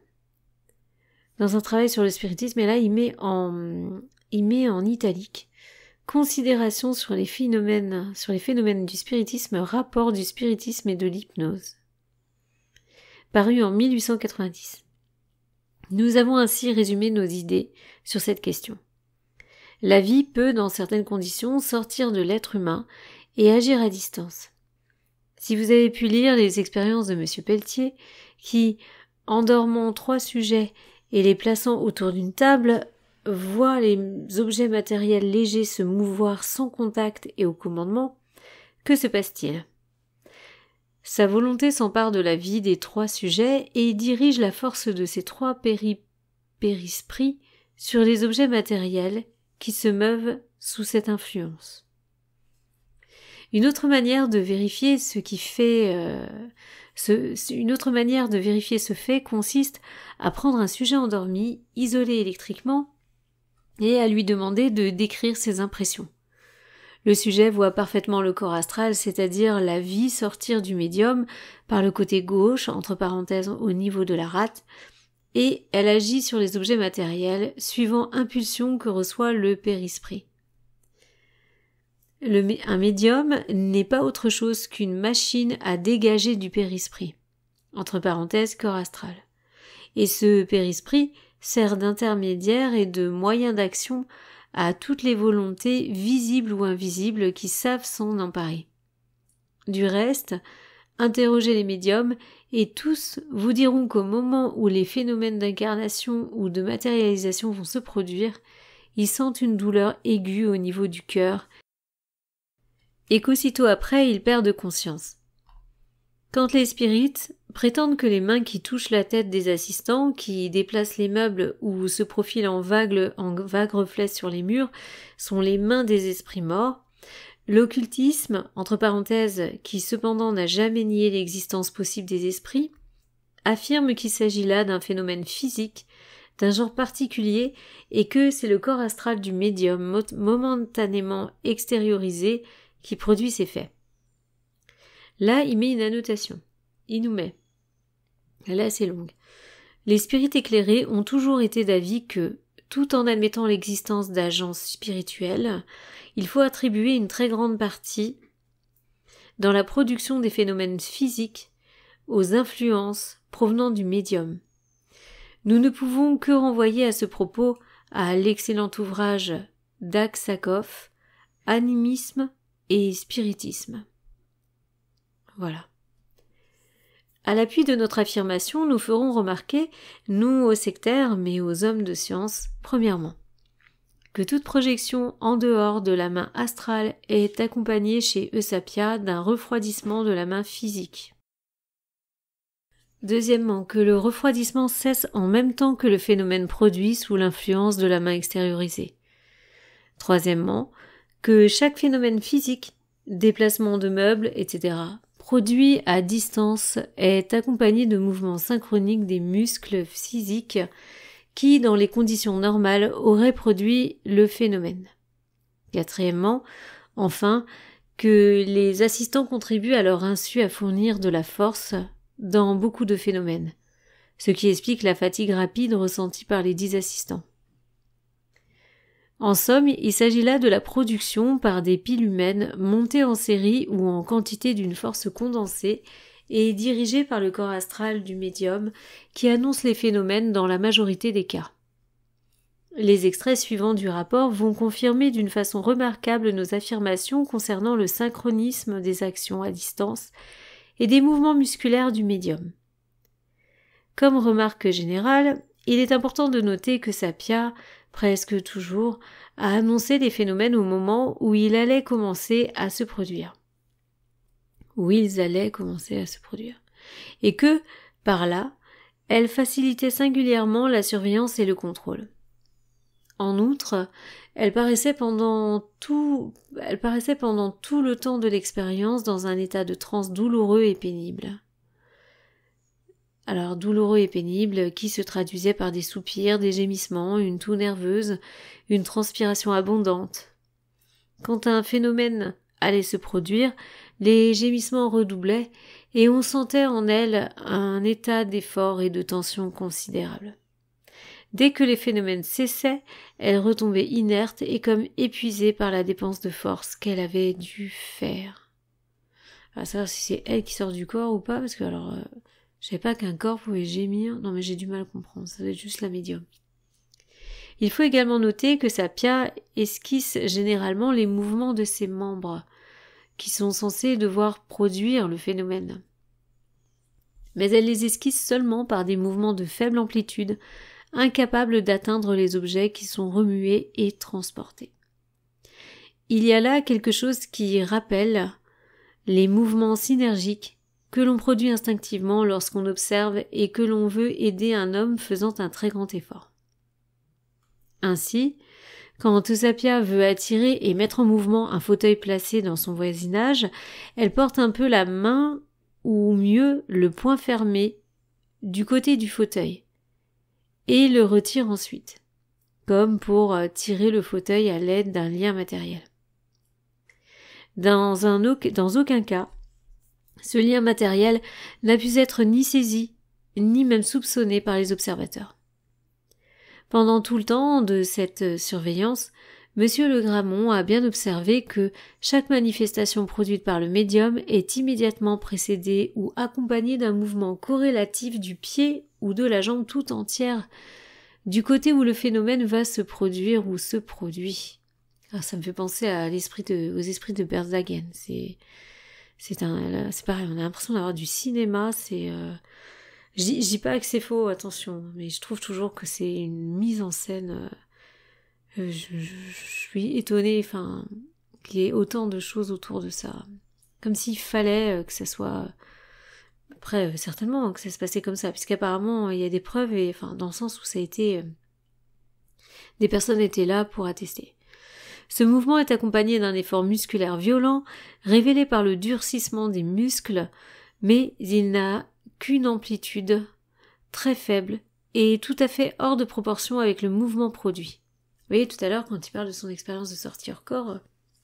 un travail sur le spiritisme, et là, il met en italique, considération sur les phénomènes du spiritisme, rapport du spiritisme et de l'hypnose. Paru en 1890. Nous avons ainsi résumé nos idées sur cette question. La vie peut, dans certaines conditions, sortir de l'être humain et agir à distance. Si vous avez pu lire les expériences de M. Pelletier, qui, endormant 3 sujets et les plaçant autour d'une table, voit les objets matériels légers se mouvoir sans contact et au commandement, que se passe-t-il? Sa volonté s'empare de la vie des 3 sujets et dirige la force de ces 3 périsprits sur les objets matériels qui se meuvent sous cette influence. Une autre manière de vérifier ce fait consiste à prendre un sujet endormi, isolé électriquement, et à lui demander de décrire ses impressions. Le sujet voit parfaitement le corps astral, c'est-à-dire la vie sortir du médium par le côté gauche, entre parenthèses au niveau de la rate, et elle agit sur les objets matériels, suivant impulsion que reçoit le périsprit. Un médium n'est pas autre chose qu'une machine à dégager du périsprit, entre parenthèses corps astral. Et ce périsprit sert d'intermédiaire et de moyen d'action à toutes les volontés visibles ou invisibles qui savent s'en emparer. Du reste, interrogez les médiums et tous vous diront qu'au moment où les phénomènes d'incarnation ou de matérialisation vont se produire, ils sentent une douleur aiguë au niveau du cœur et qu'aussitôt après ils perdent conscience. Quand les spirites prétendent que les mains qui touchent la tête des assistants, qui déplacent les meubles ou se profilent en vagues reflets sur les murs, sont les mains des esprits morts, l'occultisme, entre parenthèses, qui cependant n'a jamais nié l'existence possible des esprits, affirme qu'il s'agit là d'un phénomène physique, d'un genre particulier, et que c'est le corps astral du médium momentanément extériorisé qui produit ces faits. Là, il met une annotation. Il nous met. Elle est assez longue. Les spirites éclairés ont toujours été d'avis que, tout en admettant l'existence d'agences spirituelles, il faut attribuer une très grande partie dans la production des phénomènes physiques aux influences provenant du médium. Nous ne pouvons que renvoyer à ce propos à l'excellent ouvrage d'Aksakov, Animisme et Spiritisme. Voilà. À l'appui de notre affirmation, nous ferons remarquer, nous aux sectaires, mais aux hommes de science, premièrement, que toute projection en dehors de la main astrale est accompagnée chez Eusapia d'un refroidissement de la main physique. Deuxièmement, que le refroidissement cesse en même temps que le phénomène produit sous l'influence de la main extériorisée. Troisièmement, que chaque phénomène physique, déplacement de meubles, etc., produit à distance est accompagné de mouvements synchroniques des muscles physiques qui, dans les conditions normales, auraient produit le phénomène. Quatrièmement, enfin, que les assistants contribuent à leur insu à fournir de la force dans beaucoup de phénomènes, ce qui explique la fatigue rapide ressentie par les 10 assistants. En somme, il s'agit là de la production par des piles humaines montées en série ou en quantité d'une force condensée et dirigée par le corps astral du médium qui annonce les phénomènes dans la majorité des cas. Les extraits suivants du rapport vont confirmer d'une façon remarquable nos affirmations concernant le synchronisme des actions à distance et des mouvements musculaires du médium. Comme remarque générale, il est important de noter que Sapia, presque toujours, a annoncé des phénomènes au moment où ils allaient commencer à se produire. et que, par là, elle facilitait singulièrement la surveillance et le contrôle. En outre, elle paraissait pendant tout le temps de l'expérience dans un état de transe douloureux et pénible. Alors douloureux et pénible, qui se traduisait par des soupirs, des gémissements, une toux nerveuse, une transpiration abondante. Quand un phénomène allait se produire, les gémissements redoublaient et on sentait en elle un état d'effort et de tension considérable. Dès que les phénomènes cessaient, elle retombait inerte et comme épuisée par la dépense de force qu'elle avait dû faire. À savoir si c'est elle qui sort du corps ou pas, parce que je savais pas qu'un corps pouvait gémir. Non mais j'ai du mal à comprendre, ça doit être juste la médium. Il faut également noter que Sapia esquisse généralement les mouvements de ses membres, qui sont censés devoir produire le phénomène. Mais elle les esquisse seulement par des mouvements de faible amplitude, incapables d'atteindre les objets qui sont remués et transportés. Il y a là quelque chose qui rappelle les mouvements synergiques que l'on produit instinctivement lorsqu'on observe et que l'on veut aider un homme faisant un très grand effort. Ainsi, quand Sapia veut attirer et mettre en mouvement un fauteuil placé dans son voisinage, elle porte un peu la main, ou mieux le poing fermé, du côté du fauteuil, et le retire ensuite, comme pour tirer le fauteuil à l'aide d'un lien matériel. Dans aucun cas, ce lien matériel n'a pu être ni saisi, ni même soupçonné par les observateurs. Pendant tout le temps de cette surveillance, Monsieur Le Grammont a bien observé que chaque manifestation produite par le médium est immédiatement précédée ou accompagnée d'un mouvement corrélatif du pied ou de la jambe tout entière, du côté où le phénomène va se produire ou se produit. Alors, ça me fait penser aux esprits de Bergzagen. C'est pareil, on a l'impression d'avoir du cinéma, je dis pas que c'est faux, attention, mais je trouve toujours que c'est une mise en scène. Je suis étonnée, qu'il y ait autant de choses autour de ça. Comme s'il fallait que ça soit. Après, certainement que ça se passait comme ça, puisqu'apparemment il y a des preuves, dans le sens où ça a été. Des personnes étaient là pour attester. Ce mouvement est accompagné d'un effort musculaire violent, révélé par le durcissement des muscles, mais il n'a qu'une amplitude très faible et tout à fait hors de proportion avec le mouvement produit. Vous voyez, tout à l'heure, quand il parle de son expérience de sortie hors corps,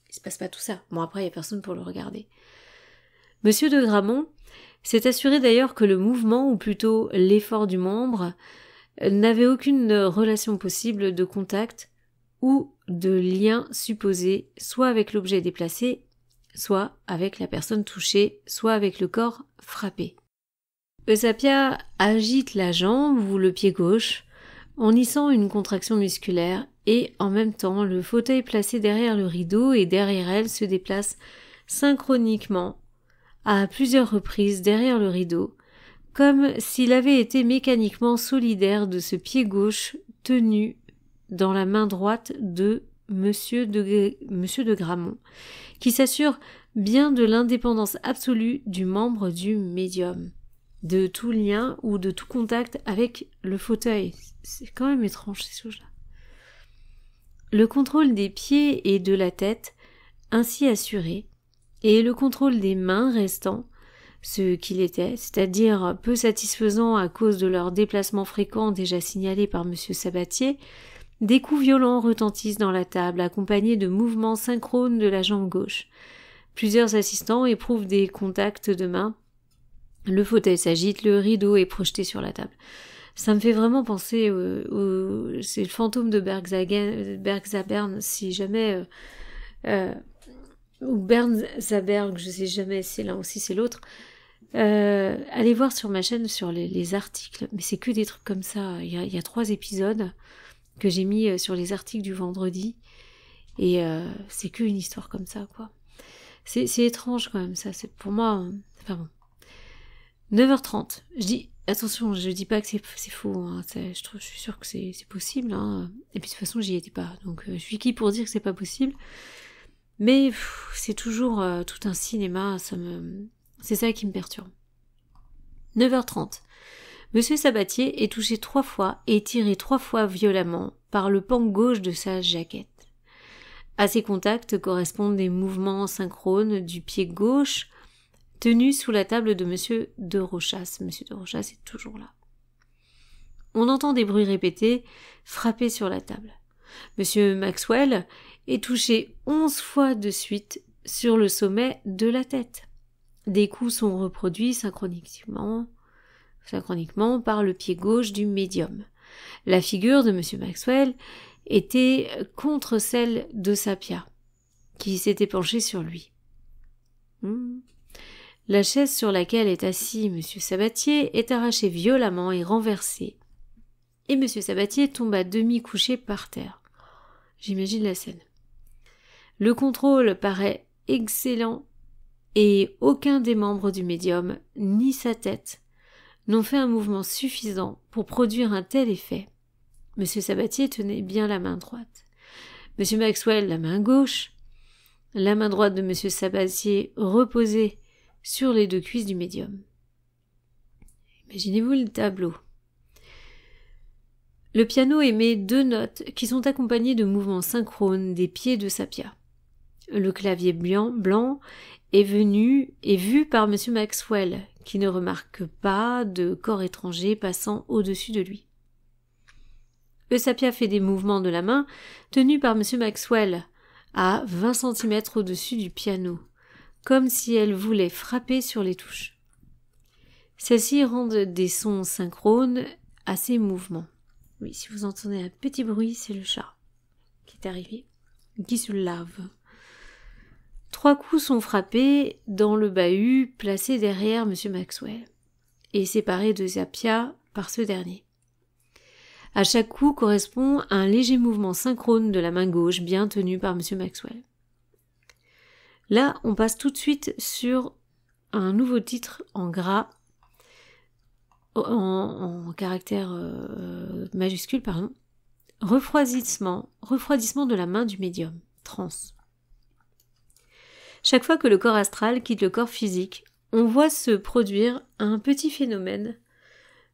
il se passe pas tout ça. Bon, après, il y a personne pour le regarder. Monsieur de Grammont s'est assuré d'ailleurs que le mouvement, ou plutôt l'effort du membre, n'avait aucune relation possible de contact ou de lien supposé, soit avec l'objet déplacé, soit avec la personne touchée, soit avec le corps frappé. Sapia agite la jambe ou le pied gauche, on y sent une contraction musculaire et en même temps le fauteuil placé derrière le rideau et derrière elle se déplace synchroniquement à plusieurs reprises derrière le rideau, comme s'il avait été mécaniquement solidaire de ce pied gauche tenu dans la main droite de Monsieur de Grammont, qui s'assure bien de l'indépendance absolue du membre du médium, de tout lien ou de tout contact avec le fauteuil. C'est quand même étrange ces choses-là. Le contrôle des pieds et de la tête, ainsi assuré, et le contrôle des mains restant, ce qu'il était, c'est-à-dire peu satisfaisant à cause de leur déplacement fréquent déjà signalé par M. Sabatier, des coups violents retentissent dans la table, accompagnés de mouvements synchrones de la jambe gauche. Plusieurs assistants éprouvent des contacts de mains. Le fauteuil s'agite, le rideau est projeté sur la table. Ça me fait vraiment penser c'est le fantôme de Bergzabern, si jamais ou Bernzaberg, je sais jamais, c'est l'un aussi, c'est l'autre. Allez voir sur ma chaîne sur les articles, mais c'est que des trucs comme ça. Il y a 3 épisodes que j'ai mis sur les articles du vendredi, et c'est que une histoire comme ça, quoi. C'est étrange quand même, ça. C'est pour moi. Enfin bon. 9h30. Attention, je dis pas que c'est faux. Hein. Je suis sûre que c'est possible. Hein. Et puis de toute façon, j'y étais pas. Donc je suis qui pour dire que c'est pas possible. Mais c'est toujours tout un cinéma. C'est ça qui me perturbe. 9h30. Monsieur Sabatier est touché 3 fois et tiré 3 fois violemment par le pan gauche de sa jaquette. À ces contacts correspondent des mouvements synchrones du pied gauche tenu sous la table de Monsieur de Rochas. Monsieur de Rochas est toujours là. On entend des bruits répétés frapper sur la table. Monsieur Maxwell est touché 11 fois de suite sur le sommet de la tête. Des coups sont reproduits synchroniquement par le pied gauche du médium. La figure de Monsieur Maxwell était contre celle de Sapia, qui s'était penchée sur lui. La chaise sur laquelle est assis Monsieur Sabatier est arrachée violemment et renversée, et Monsieur Sabatier tombe à demi couché par terre. J'imagine la scène. Le contrôle paraît excellent et aucun des membres du médium, ni sa tête, n'ont fait un mouvement suffisant pour produire un tel effet. Monsieur Sabatier tenait bien la main droite. Monsieur Maxwell la main gauche. La main droite de Monsieur Sabatier reposait sur les 2 cuisses du médium. Imaginez-vous le tableau. Le piano émet 2 notes qui sont accompagnées de mouvements synchrones des pieds de Sapia. Le clavier blanc est vu par Monsieur Maxwell, qui ne remarque pas de corps étranger passant au-dessus de lui. Sapia fait des mouvements de la main tenus par Monsieur Maxwell à 20 cm au-dessus du piano, comme si elle voulait frapper sur les touches. Celles-ci rendent des sons synchrones à ces mouvements. Oui, si vous entendez un petit bruit, c'est le chat qui est arrivé, qui se lave. 3 coups sont frappés dans le bahut placé derrière Monsieur Maxwell et séparé de Sapia par ce dernier. À chaque coup correspond un léger mouvement synchrone de la main gauche bien tenue par Monsieur Maxwell. Là, on passe tout de suite sur un nouveau titre en gras, en caractère majuscule, refroidissement de la main du médium, transe. Chaque fois que le corps astral quitte le corps physique, on voit se produire un petit phénomène,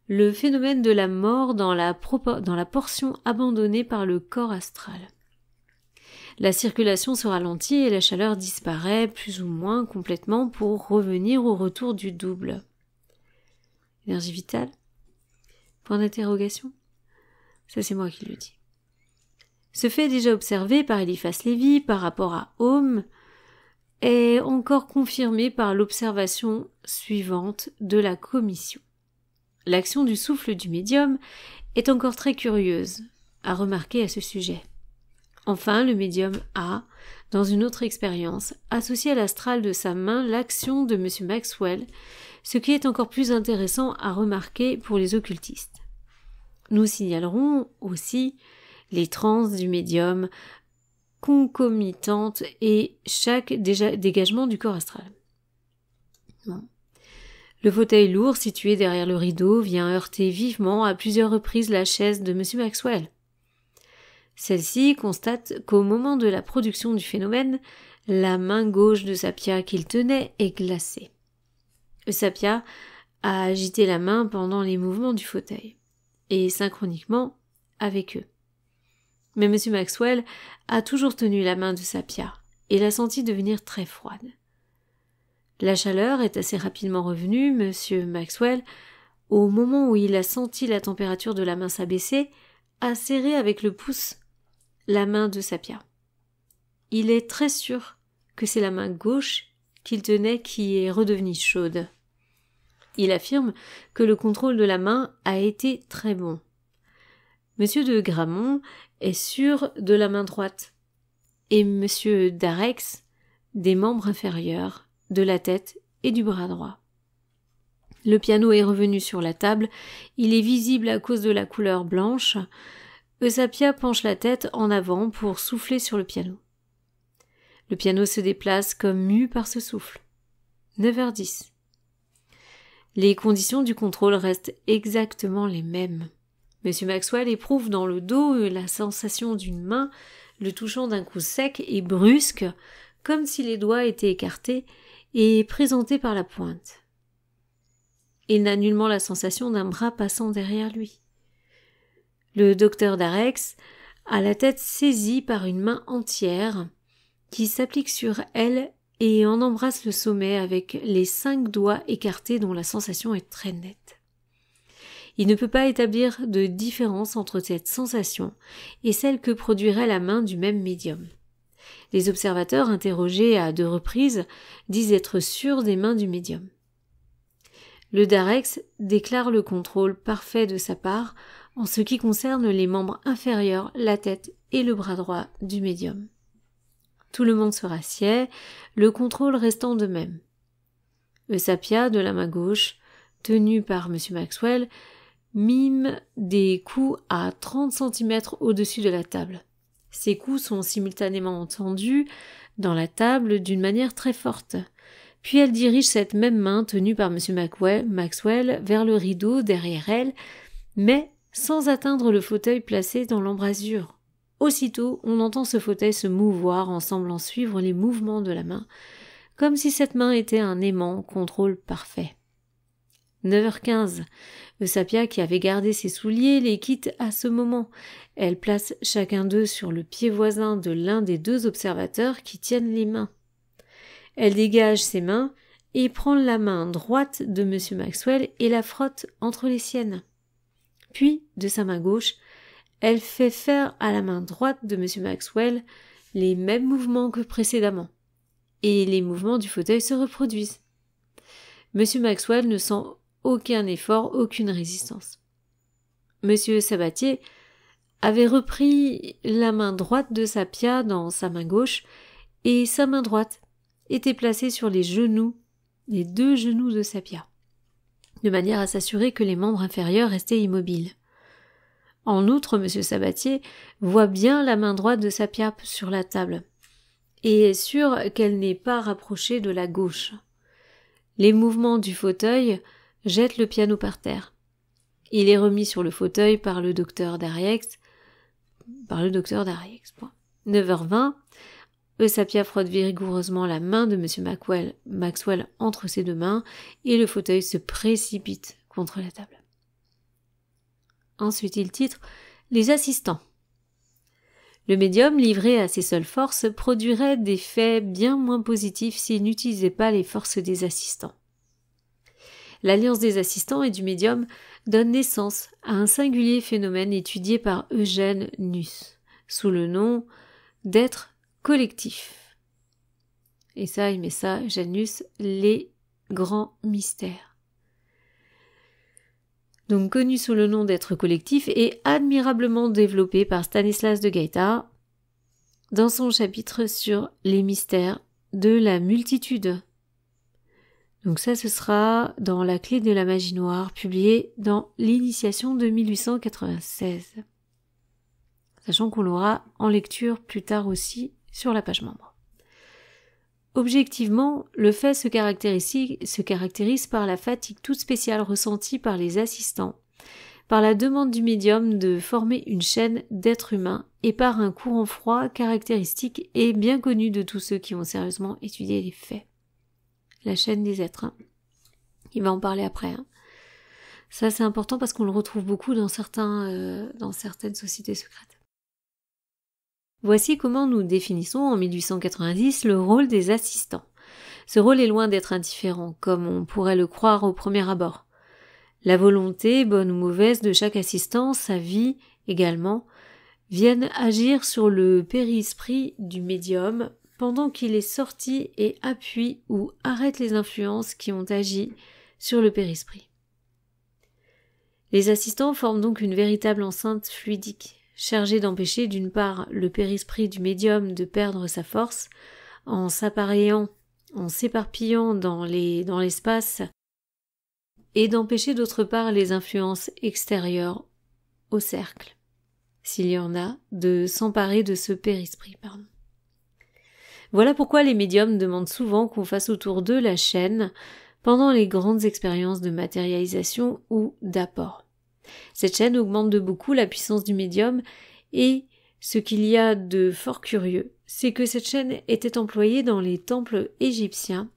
le phénomène de la mort dans la portion abandonnée par le corps astral. La circulation se ralentit et la chaleur disparaît plus ou moins complètement pour revenir au retour du double. Énergie vitale ? Point d'interrogation ? Ça, c'est moi qui le dis. Ce fait déjà observé par Eliphas Lévy par rapport à Ohm est encore confirmé par l'observation suivante de la commission. L'action du souffle du médium est encore très curieuse à remarquer à ce sujet. Enfin, le médium a, dans une autre expérience, associé à l'astral de sa main l'action de M. Maxwell, ce qui est encore plus intéressant à remarquer pour les occultistes. Nous signalerons aussi les transes du médium concomitantes et chaque dégagement du corps astral. Bon. Le fauteuil lourd situé derrière le rideau vient heurter vivement à plusieurs reprises la chaise de M. Maxwell. Celle-ci constate qu'au moment de la production du phénomène, la main gauche de Sapia qu'il tenait est glacée. Sapia a agité la main pendant les mouvements du fauteuil, et synchroniquement avec eux. Mais M. Maxwell a toujours tenu la main de Sapia, et l'a senti devenir très froide. La chaleur est assez rapidement revenue. M. Maxwell, au moment où il a senti la température de la main s'abaisser, a serré avec le pouce la main de Sapia. Il est très sûr que c'est la main gauche qu'il tenait qui est redevenue chaude. Il affirme que le contrôle de la main a été très bon. M. de Gramont est sûr de la main droite et M. Darex des membres inférieurs, de la tête et du bras droit. Le piano est revenu sur la table, il est visible à cause de la couleur blanche. Sapia penche la tête en avant pour souffler sur le piano. Le piano se déplace comme mu par ce souffle. 9h10. Les conditions du contrôle restent exactement les mêmes. M. Maxwell éprouve dans le dos la sensation d'une main le touchant d'un coup sec et brusque, comme si les doigts étaient écartés et présentés par la pointe. il n'a nullement la sensation d'un bras passant derrière lui. Le docteur Darex a la tête saisie par une main entière qui s'applique sur elle et en embrasse le sommet avec les 5 doigts écartés dont la sensation est très nette. Il ne peut pas établir de différence entre cette sensation et celle que produirait la main du même médium. Les observateurs interrogés à 2 reprises disent être sûrs des mains du médium. Le Darex déclare le contrôle parfait de sa part en ce qui concerne les membres inférieurs, la tête et le bras droit du médium. Tout le monde se rassied, le contrôle restant de même. Eusapia, de la main gauche, tenu par M. Maxwell, mime des coups à 30 cm au-dessus de la table. Ces coups sont simultanément entendus dans la table d'une manière très forte. Puis elle dirige cette même main tenue par M. Maxwell vers le rideau derrière elle, mais sans atteindre le fauteuil placé dans l'embrasure. Aussitôt, on entend ce fauteuil se mouvoir en semblant suivre les mouvements de la main, comme si cette main était un aimant contrôle parfait. 9h15. Eusapia, qui avait gardé ses souliers, les quitte à ce moment. Elle place chacun d'eux sur le pied voisin de l'un des 2 observateurs qui tiennent les mains. Elle dégage ses mains et prend la main droite de M. Maxwell et la frotte entre les siennes. Puis, de sa main gauche, elle fait faire à la main droite de M. Maxwell les mêmes mouvements que précédemment, et les mouvements du fauteuil se reproduisent. M. Maxwell ne sent aucun effort, aucune résistance. M. Sabatier avait repris la main droite de Sapia dans sa main gauche, et sa main droite était placée sur les 2 genoux de Sapia, de manière à s'assurer que les membres inférieurs restaient immobiles. En outre, M. Sabatier voit bien la main droite de Sapia sur la table, et est sûr qu'elle n'est pas rapprochée de la gauche. Les mouvements du fauteuil jettent le piano par terre. Il est remis sur le fauteuil par le docteur Darex. 9h20, Eusapia frotte vigoureusement la main de M. Maxwell entre ses 2 mains et le fauteuil se précipite contre la table. Ensuite, il titre « Les assistants ». Le médium, livré à ses seules forces, produirait des faits bien moins positifs s'il n'utilisait pas les forces des assistants. L'alliance des assistants et du médium donne naissance à un singulier phénomène étudié par Eugène Nuss, sous le nom d'être collectif. Et ça, il met ça, Eugène Nuss, les grands mystères. Donc connu sous le nom d'être collectif et admirablement développé par Stanislas de Gaïta dans son chapitre sur les mystères de la multitude. Donc ça, ce sera dans La clé de la magie noire, publié dans l'Initiation de 1896. Sachant qu'on l'aura en lecture plus tard aussi sur la page membre. Objectivement, le fait se caractérise par la fatigue toute spéciale ressentie par les assistants, par la demande du médium de former une chaîne d'êtres humains et par un courant froid caractéristique et bien connu de tous ceux qui ont sérieusement étudié les faits. La chaîne des êtres. Il va en parler après. Ça, c'est important parce qu'on le retrouve beaucoup dans certaines sociétés secrètes. Voici comment nous définissons en 1890 le rôle des assistants. Ce rôle est loin d'être indifférent, comme on pourrait le croire au premier abord. La volonté, bonne ou mauvaise, de chaque assistant, sa vie également, viennent agir sur le périsprit du médium pendant qu'il est sorti et appuie ou arrête les influences qui ont agi sur le périsprit. Les assistants forment donc une véritable enceinte fluidique, chargée d'empêcher d'une part le périsprit du médium de perdre sa force en s'éparpillant dans l'espace et d'empêcher d'autre part les influences extérieures au cercle, s'il y en a, de s'emparer de ce périsprit. Voilà pourquoi les médiums demandent souvent qu'on fasse autour d'eux la chaîne pendant les grandes expériences de matérialisation ou d'apport. Cette chaîne augmente de beaucoup la puissance du médium et ce qu'il y a de fort curieux, c'est que cette chaîne était employée dans les temples égyptiens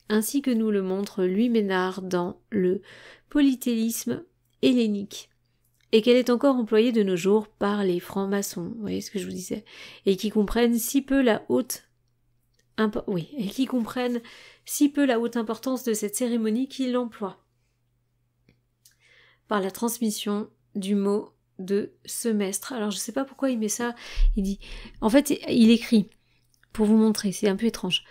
ainsi que nous le montre Louis Ménard dans le Polythéisme hellénique, et qu'elle est encore employée de nos jours par les francs-maçons, vous voyez ce que je vous disais, et qui comprennent si peu la haute importance de cette cérémonie qu'ils l'emploient. Par la transmission du mot de semestre. Alors je sais pas pourquoi il met ça, il dit, en fait il écrit, pour vous montrer, c'est un peu étrange.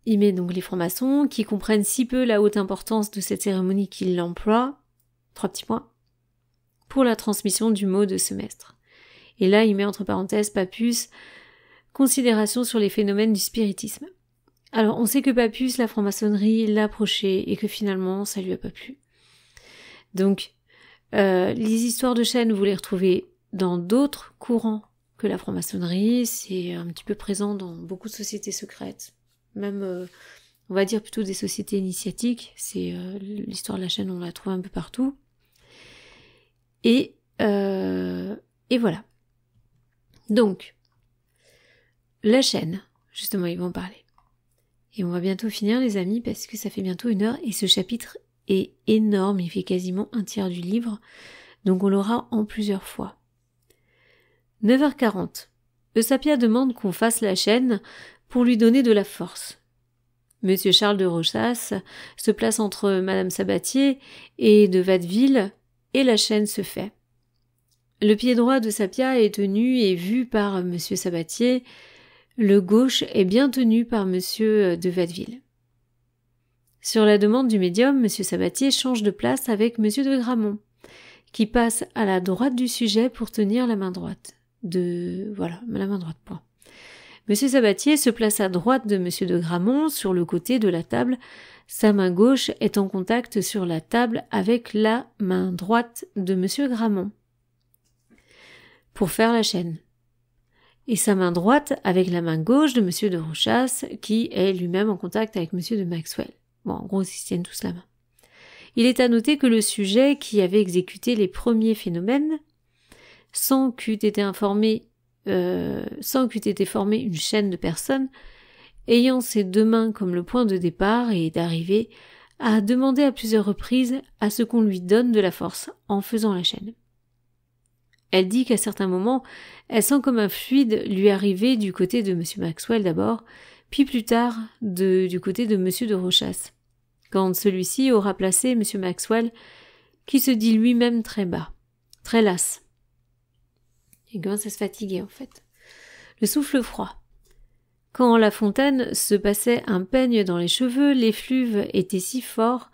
Il met donc les francs-maçons qui comprennent si peu la haute importance de cette cérémonie qu'ils l'emploient, 3 petits points, pour la transmission du mot de semestre. Et là il met entre parenthèses Pappus, considération sur les phénomènes du spiritisme. Alors on sait que Pappus, la franc-maçonnerie, l'a approché et que finalement ça lui a pas plu. Donc les histoires de chaînes, vous les retrouvez dans d'autres courants que la franc-maçonnerie, c'est un petit peu présent dans beaucoup de sociétés secrètes, même on va dire plutôt des sociétés initiatiques, c'est l'histoire de la chaîne, on la trouve un peu partout. Et voilà. Donc, la chaîne, justement, ils vont en parler. Et on va bientôt finir les amis, parce que ça fait bientôt 1 heure, et ce chapitre est énorme, il fait quasiment 1/3 du livre, donc on l'aura en plusieurs fois. 9h40. Eusapia demande qu'on fasse la chaîne pour lui donner de la force. Monsieur Charles de Rochas se place entre Madame Sabatier et de Watteville, et la chaîne se fait. Le pied droit de Sapia est tenu et vu par Monsieur Sabatier, le gauche est bien tenu par Monsieur de Watteville. Sur la demande du médium, M. Sabatier change de place avec M. de Gramont, qui passe à la droite du sujet pour tenir la main droite. La main droite, point. M. Sabatier se place à droite de M. de Gramont, sur le côté de la table. Sa main gauche est en contact sur la table avec la main droite de M. Gramont, pour faire la chaîne. Et sa main droite avec la main gauche de M. de Rochas, qui est lui-même en contact avec M. de Maxwell. Bon, en gros, ils se tiennent tous la main. Il est à noter que le sujet qui avait exécuté les premiers phénomènes, sans qu'eût été formée une chaîne de personnes, ayant ses 2 mains comme le point de départ et d'arrivée, a demandé à plusieurs reprises à ce qu'on lui donne de la force en faisant la chaîne. Elle dit qu'à certains moments, elle sent comme un fluide lui arriver du côté de M. Maxwell d'abord, puis plus tard du côté de M. de Rochas, quand celui-ci aura placé M. Maxwell, qui se dit lui-même très bas, très las. Il commence à se fatiguer en fait. Le souffle froid. Quand La Fontaine se passait un peigne dans les cheveux, l'effluve était si fort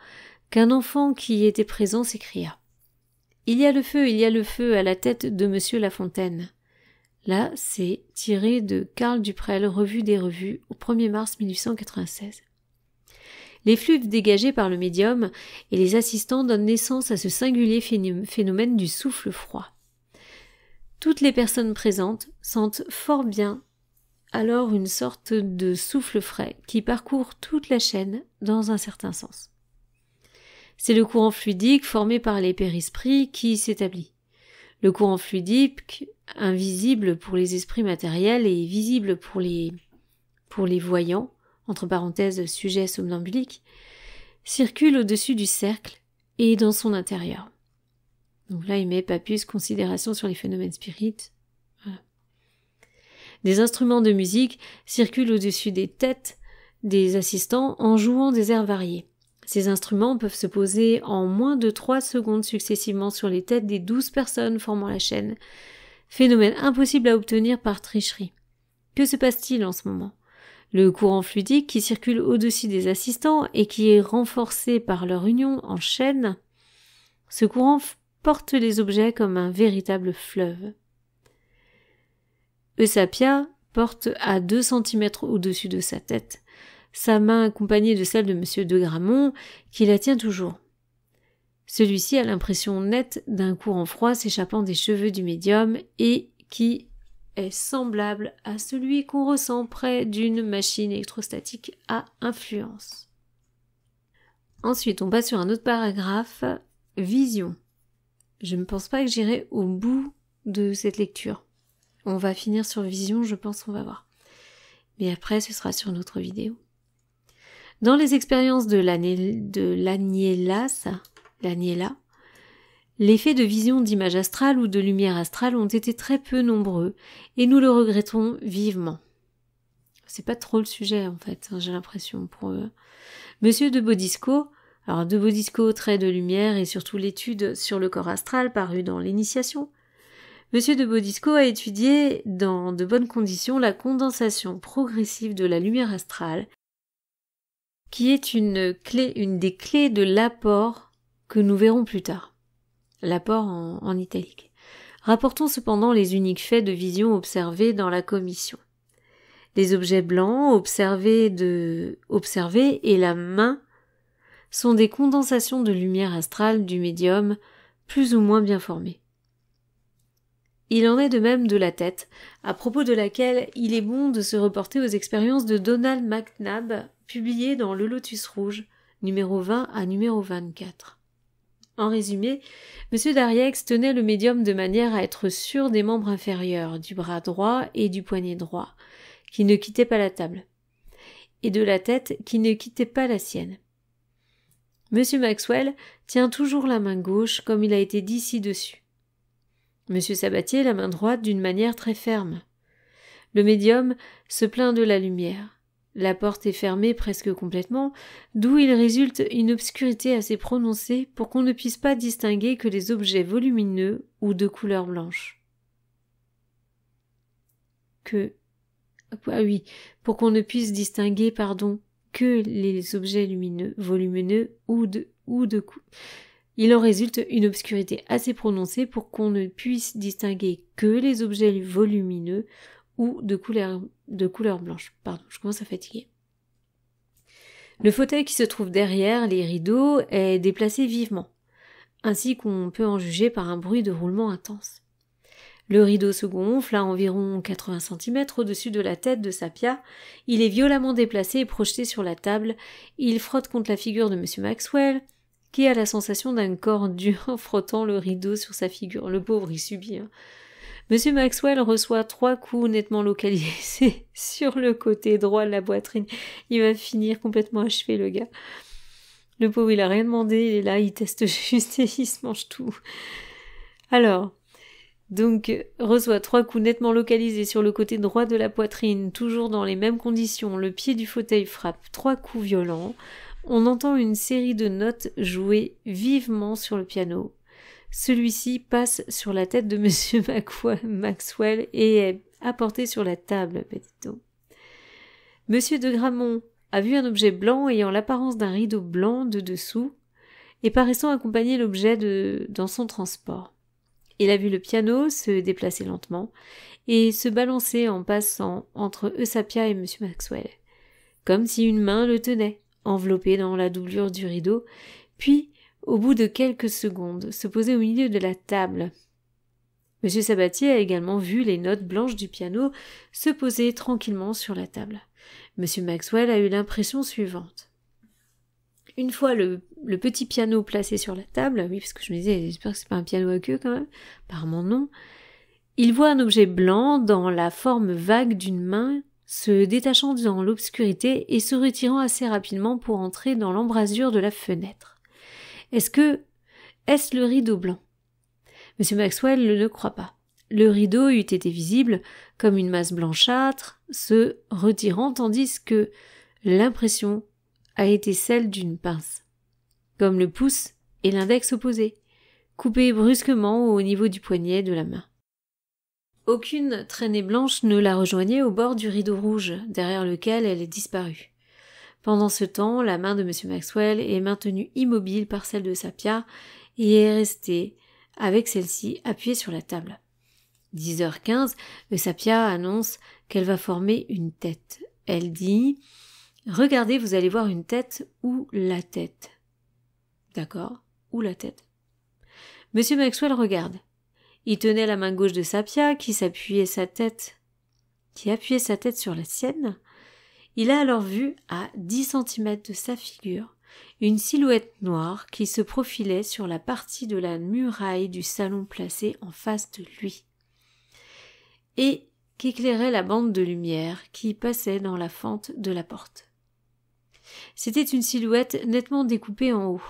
qu'un enfant qui était présent s'écria. « Il y a le feu à la tête de Monsieur La Fontaine. » Là, c'est tiré de Karl Duprel, Revue des revues, au 1er mars 1896. L'effluve dégagé par le médium et les assistants donnent naissance à ce singulier phénomène du souffle froid. Toutes les personnes présentes sentent fort bien alors une sorte de souffle frais qui parcourt toute la chaîne dans un certain sens. C'est le courant fluidique formé par les périsprits qui s'établit. Le courant fluidique, invisible pour les esprits matériels et visible pour les voyants, entre parenthèses sujet somnambulique, circule au-dessus du cercle et dans son intérieur. Donc là, il met Pappus, considération sur les phénomènes spirites. Voilà. Des instruments de musique circulent au-dessus des têtes des assistants en jouant des airs variés. Ces instruments peuvent se poser en moins de 3 secondes successivement sur les têtes des 12 personnes formant la chaîne. Phénomène impossible à obtenir par tricherie. Que se passe-t-il en ce moment ? Le courant fluidique qui circule au-dessus des assistants et qui est renforcé par leur union en chaîne, ce courant porte les objets comme un véritable fleuve. Eusapia porte à 2 cm au-dessus de sa tête, sa main accompagnée de celle de M. de Gramont, qui la tient toujours. Celui-ci a l'impression nette d'un courant froid s'échappant des cheveux du médium et qui est semblable à celui qu'on ressent près d'une machine électrostatique à influence. Ensuite, on passe sur un autre paragraphe, vision. Je ne pense pas que j'irai au bout de cette lecture. On va finir sur vision, je pense qu'on va voir. Mais après, ce sera sur une autre vidéo. Dans les expériences de l'Agnella, les faits de vision d'image astrale ou de lumière astrale ont été très peu nombreux et nous le regrettons vivement. C'est pas trop le sujet en fait, j'ai l'impression pour eux. Monsieur de Bodisco, alors de Bodisco, Traits de lumière et surtout l'étude sur le corps astral parue dans l'initiation. Monsieur de Bodisco a étudié dans de bonnes conditions la condensation progressive de la lumière astrale, qui est une des clés de l'apport que nous verrons plus tard. L'apport en italique. Rapportons cependant les uniques faits de vision observés dans la commission. Les objets blancs observés et la main sont des condensations de lumière astrale du médium plus ou moins bien formées. Il en est de même de la tête, à propos de laquelle il est bon de se reporter aux expériences de Donald McNabb, publiées dans Le Lotus Rouge, numéro 20 à numéro 24. En résumé, M. Dariex tenait le médium de manière à être sûr des membres inférieurs, du bras droit et du poignet droit, qui ne quittaient pas la table, et de la tête qui ne quittait pas la sienne. M. Maxwell tient toujours la main gauche comme il a été dit ci-dessus. M. Sabatier la main droite d'une manière très ferme. Le médium se plaint de la lumière. La porte est fermée presque complètement, d'où il résulte une obscurité assez prononcée pour qu'on ne puisse pas distinguer que les objets volumineux ou de couleur blanche. Pour qu'on ne puisse distinguer, que les objets volumineux Il en résulte une obscurité assez prononcée pour qu'on ne puisse distinguer que les objets volumineux ou de couleur blanche. Je commence à fatiguer. Le fauteuil qui se trouve derrière les rideaux est déplacé vivement, ainsi qu'on peut en juger par un bruit de roulement intense. Le rideau se gonfle à environ 80 cm au-dessus de la tête de Sapia, il est violemment déplacé et projeté sur la table, il frotte contre la figure de M. Maxwell, qui a la sensation d'un corps dur en frottant le rideau sur sa figure. Le pauvre, il subit. M. Maxwell reçoit 3 coups nettement localisés sur le côté droit de la poitrine. Il va finir complètement achevé, le gars. Le pauvre, il a rien demandé, il est là, il teste juste et il se mange tout. Alors, donc, reçoit 3 coups nettement localisés sur le côté droit de la poitrine, toujours dans les mêmes conditions. Le pied du fauteuil frappe 3 coups violents. On entend une série de notes jouées vivement sur le piano. Celui-ci passe sur la tête de M. Maxwell et est apporté sur la table, petito. M. de Gramont a vu un objet blanc ayant l'apparence d'un rideau blanc de dessous et paraissant accompagner l'objet dans son transport. Il a vu le piano se déplacer lentement et se balancer en passant entre Eusapia et M. Maxwell, comme si une main le tenait, enveloppé dans la doublure du rideau, puis, au bout de quelques secondes, se poser au milieu de la table. M. Sabatier a également vu les notes blanches du piano se poser tranquillement sur la table. M. Maxwell a eu l'impression suivante. Une fois le petit piano placé sur la table, oui, parce que je me disais, j'espère que c'est pas un piano à queue quand même, apparemment non, il voit un objet blanc dans la forme vague d'une main se détachant dans l'obscurité et se retirant assez rapidement pour entrer dans l'embrasure de la fenêtre. Est-ce le rideau blanc? M. Maxwell ne le croit pas. Le rideau eût été visible comme une masse blanchâtre se retirant, tandis que l'impression a été celle d'une pince, comme le pouce et l'index opposés, coupés brusquement au niveau du poignet de la main. Aucune traînée blanche ne la rejoignait au bord du rideau rouge, derrière lequel elle est disparue. Pendant ce temps, la main de M. Maxwell est maintenue immobile par celle de Sapia et est restée, avec celle-ci, appuyée sur la table. 10h15, Sapia annonce qu'elle va former une tête. Elle dit « Regardez, vous allez voir une tête ou la tête. » D'accord, ou la tête. M. Maxwell regarde. Il tenait la main gauche de Sapia qui appuyait sa tête sur la sienne. Il a alors vu, à 10 cm de sa figure, une silhouette noire qui se profilait sur la partie de la muraille du salon placée en face de lui, et qu'éclairait la bande de lumière qui passait dans la fente de la porte. C'était une silhouette nettement découpée en haut,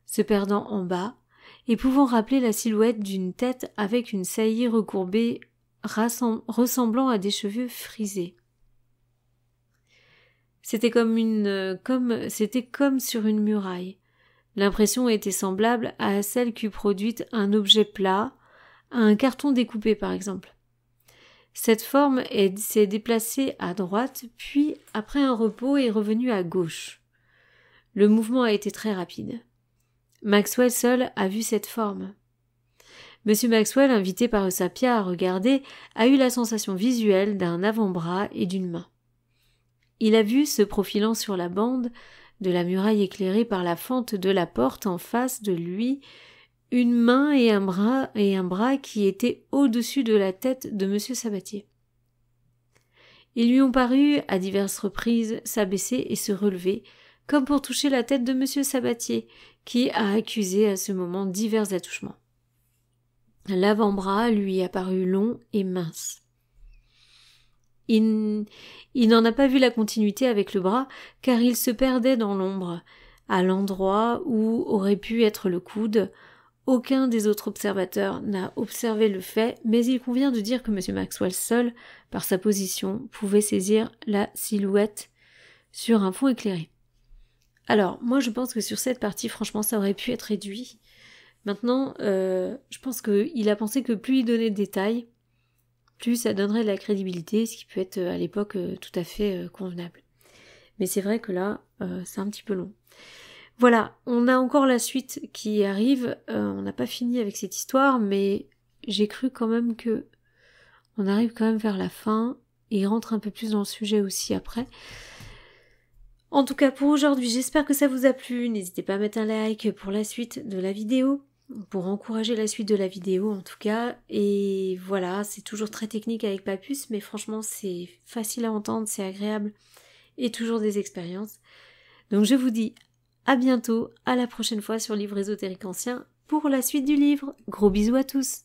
se perdant en bas, et pouvant rappeler la silhouette d'une tête avec une saillie recourbée ressemblant à des cheveux frisés. C'était comme sur une muraille. L'impression était semblable à celle qu'eût produite un objet plat, à un carton découpé par exemple. Cette forme s'est déplacée à droite, puis, après un repos, est revenue à gauche. Le mouvement a été très rapide. Maxwell seul a vu cette forme. Monsieur Maxwell, invité par Eusapia à regarder, a eu la sensation visuelle d'un avant-bras et d'une main. Il a vu, se profilant sur la bande de la muraille éclairée par la fente de la porte en face de lui, une main et un bras qui étaient au-dessus de la tête de monsieur Sabatier. Ils lui ont paru, à diverses reprises, s'abaisser et se relever, comme pour toucher la tête de monsieur Sabatier, qui a accusé à ce moment divers attouchements. L'avant-bras lui a paru long et mince. Il n'en a pas vu la continuité avec le bras, car il se perdait dans l'ombre, à l'endroit où aurait pu être le coude. Aucun des autres observateurs n'a observé le fait, mais il convient de dire que M. Maxwell seul, par sa position, pouvait saisir la silhouette sur un fond éclairé. Alors, moi je pense que sur cette partie, franchement, ça aurait pu être réduit. Maintenant, je pense qu'il a pensé que plus il donnait de détails, plus ça donnerait de la crédibilité, ce qui peut être à l'époque tout à fait convenable. Mais c'est vrai que là, c'est un petit peu long. Voilà, on a encore la suite qui arrive, on n'a pas fini avec cette histoire, mais j'ai cru quand même que on arrive quand même vers la fin, et il rentre un peu plus dans le sujet aussi après. En tout cas pour aujourd'hui, j'espère que ça vous a plu, n'hésitez pas à mettre un like pour la suite de la vidéo, pour encourager la suite de la vidéo en tout cas, et voilà, c'est toujours très technique avec Papus, mais franchement c'est facile à entendre, c'est agréable, et toujours des expériences. Donc je vous dis à bientôt, à la prochaine fois sur Livre ésotérique ancien pour la suite du livre. Gros bisous à tous!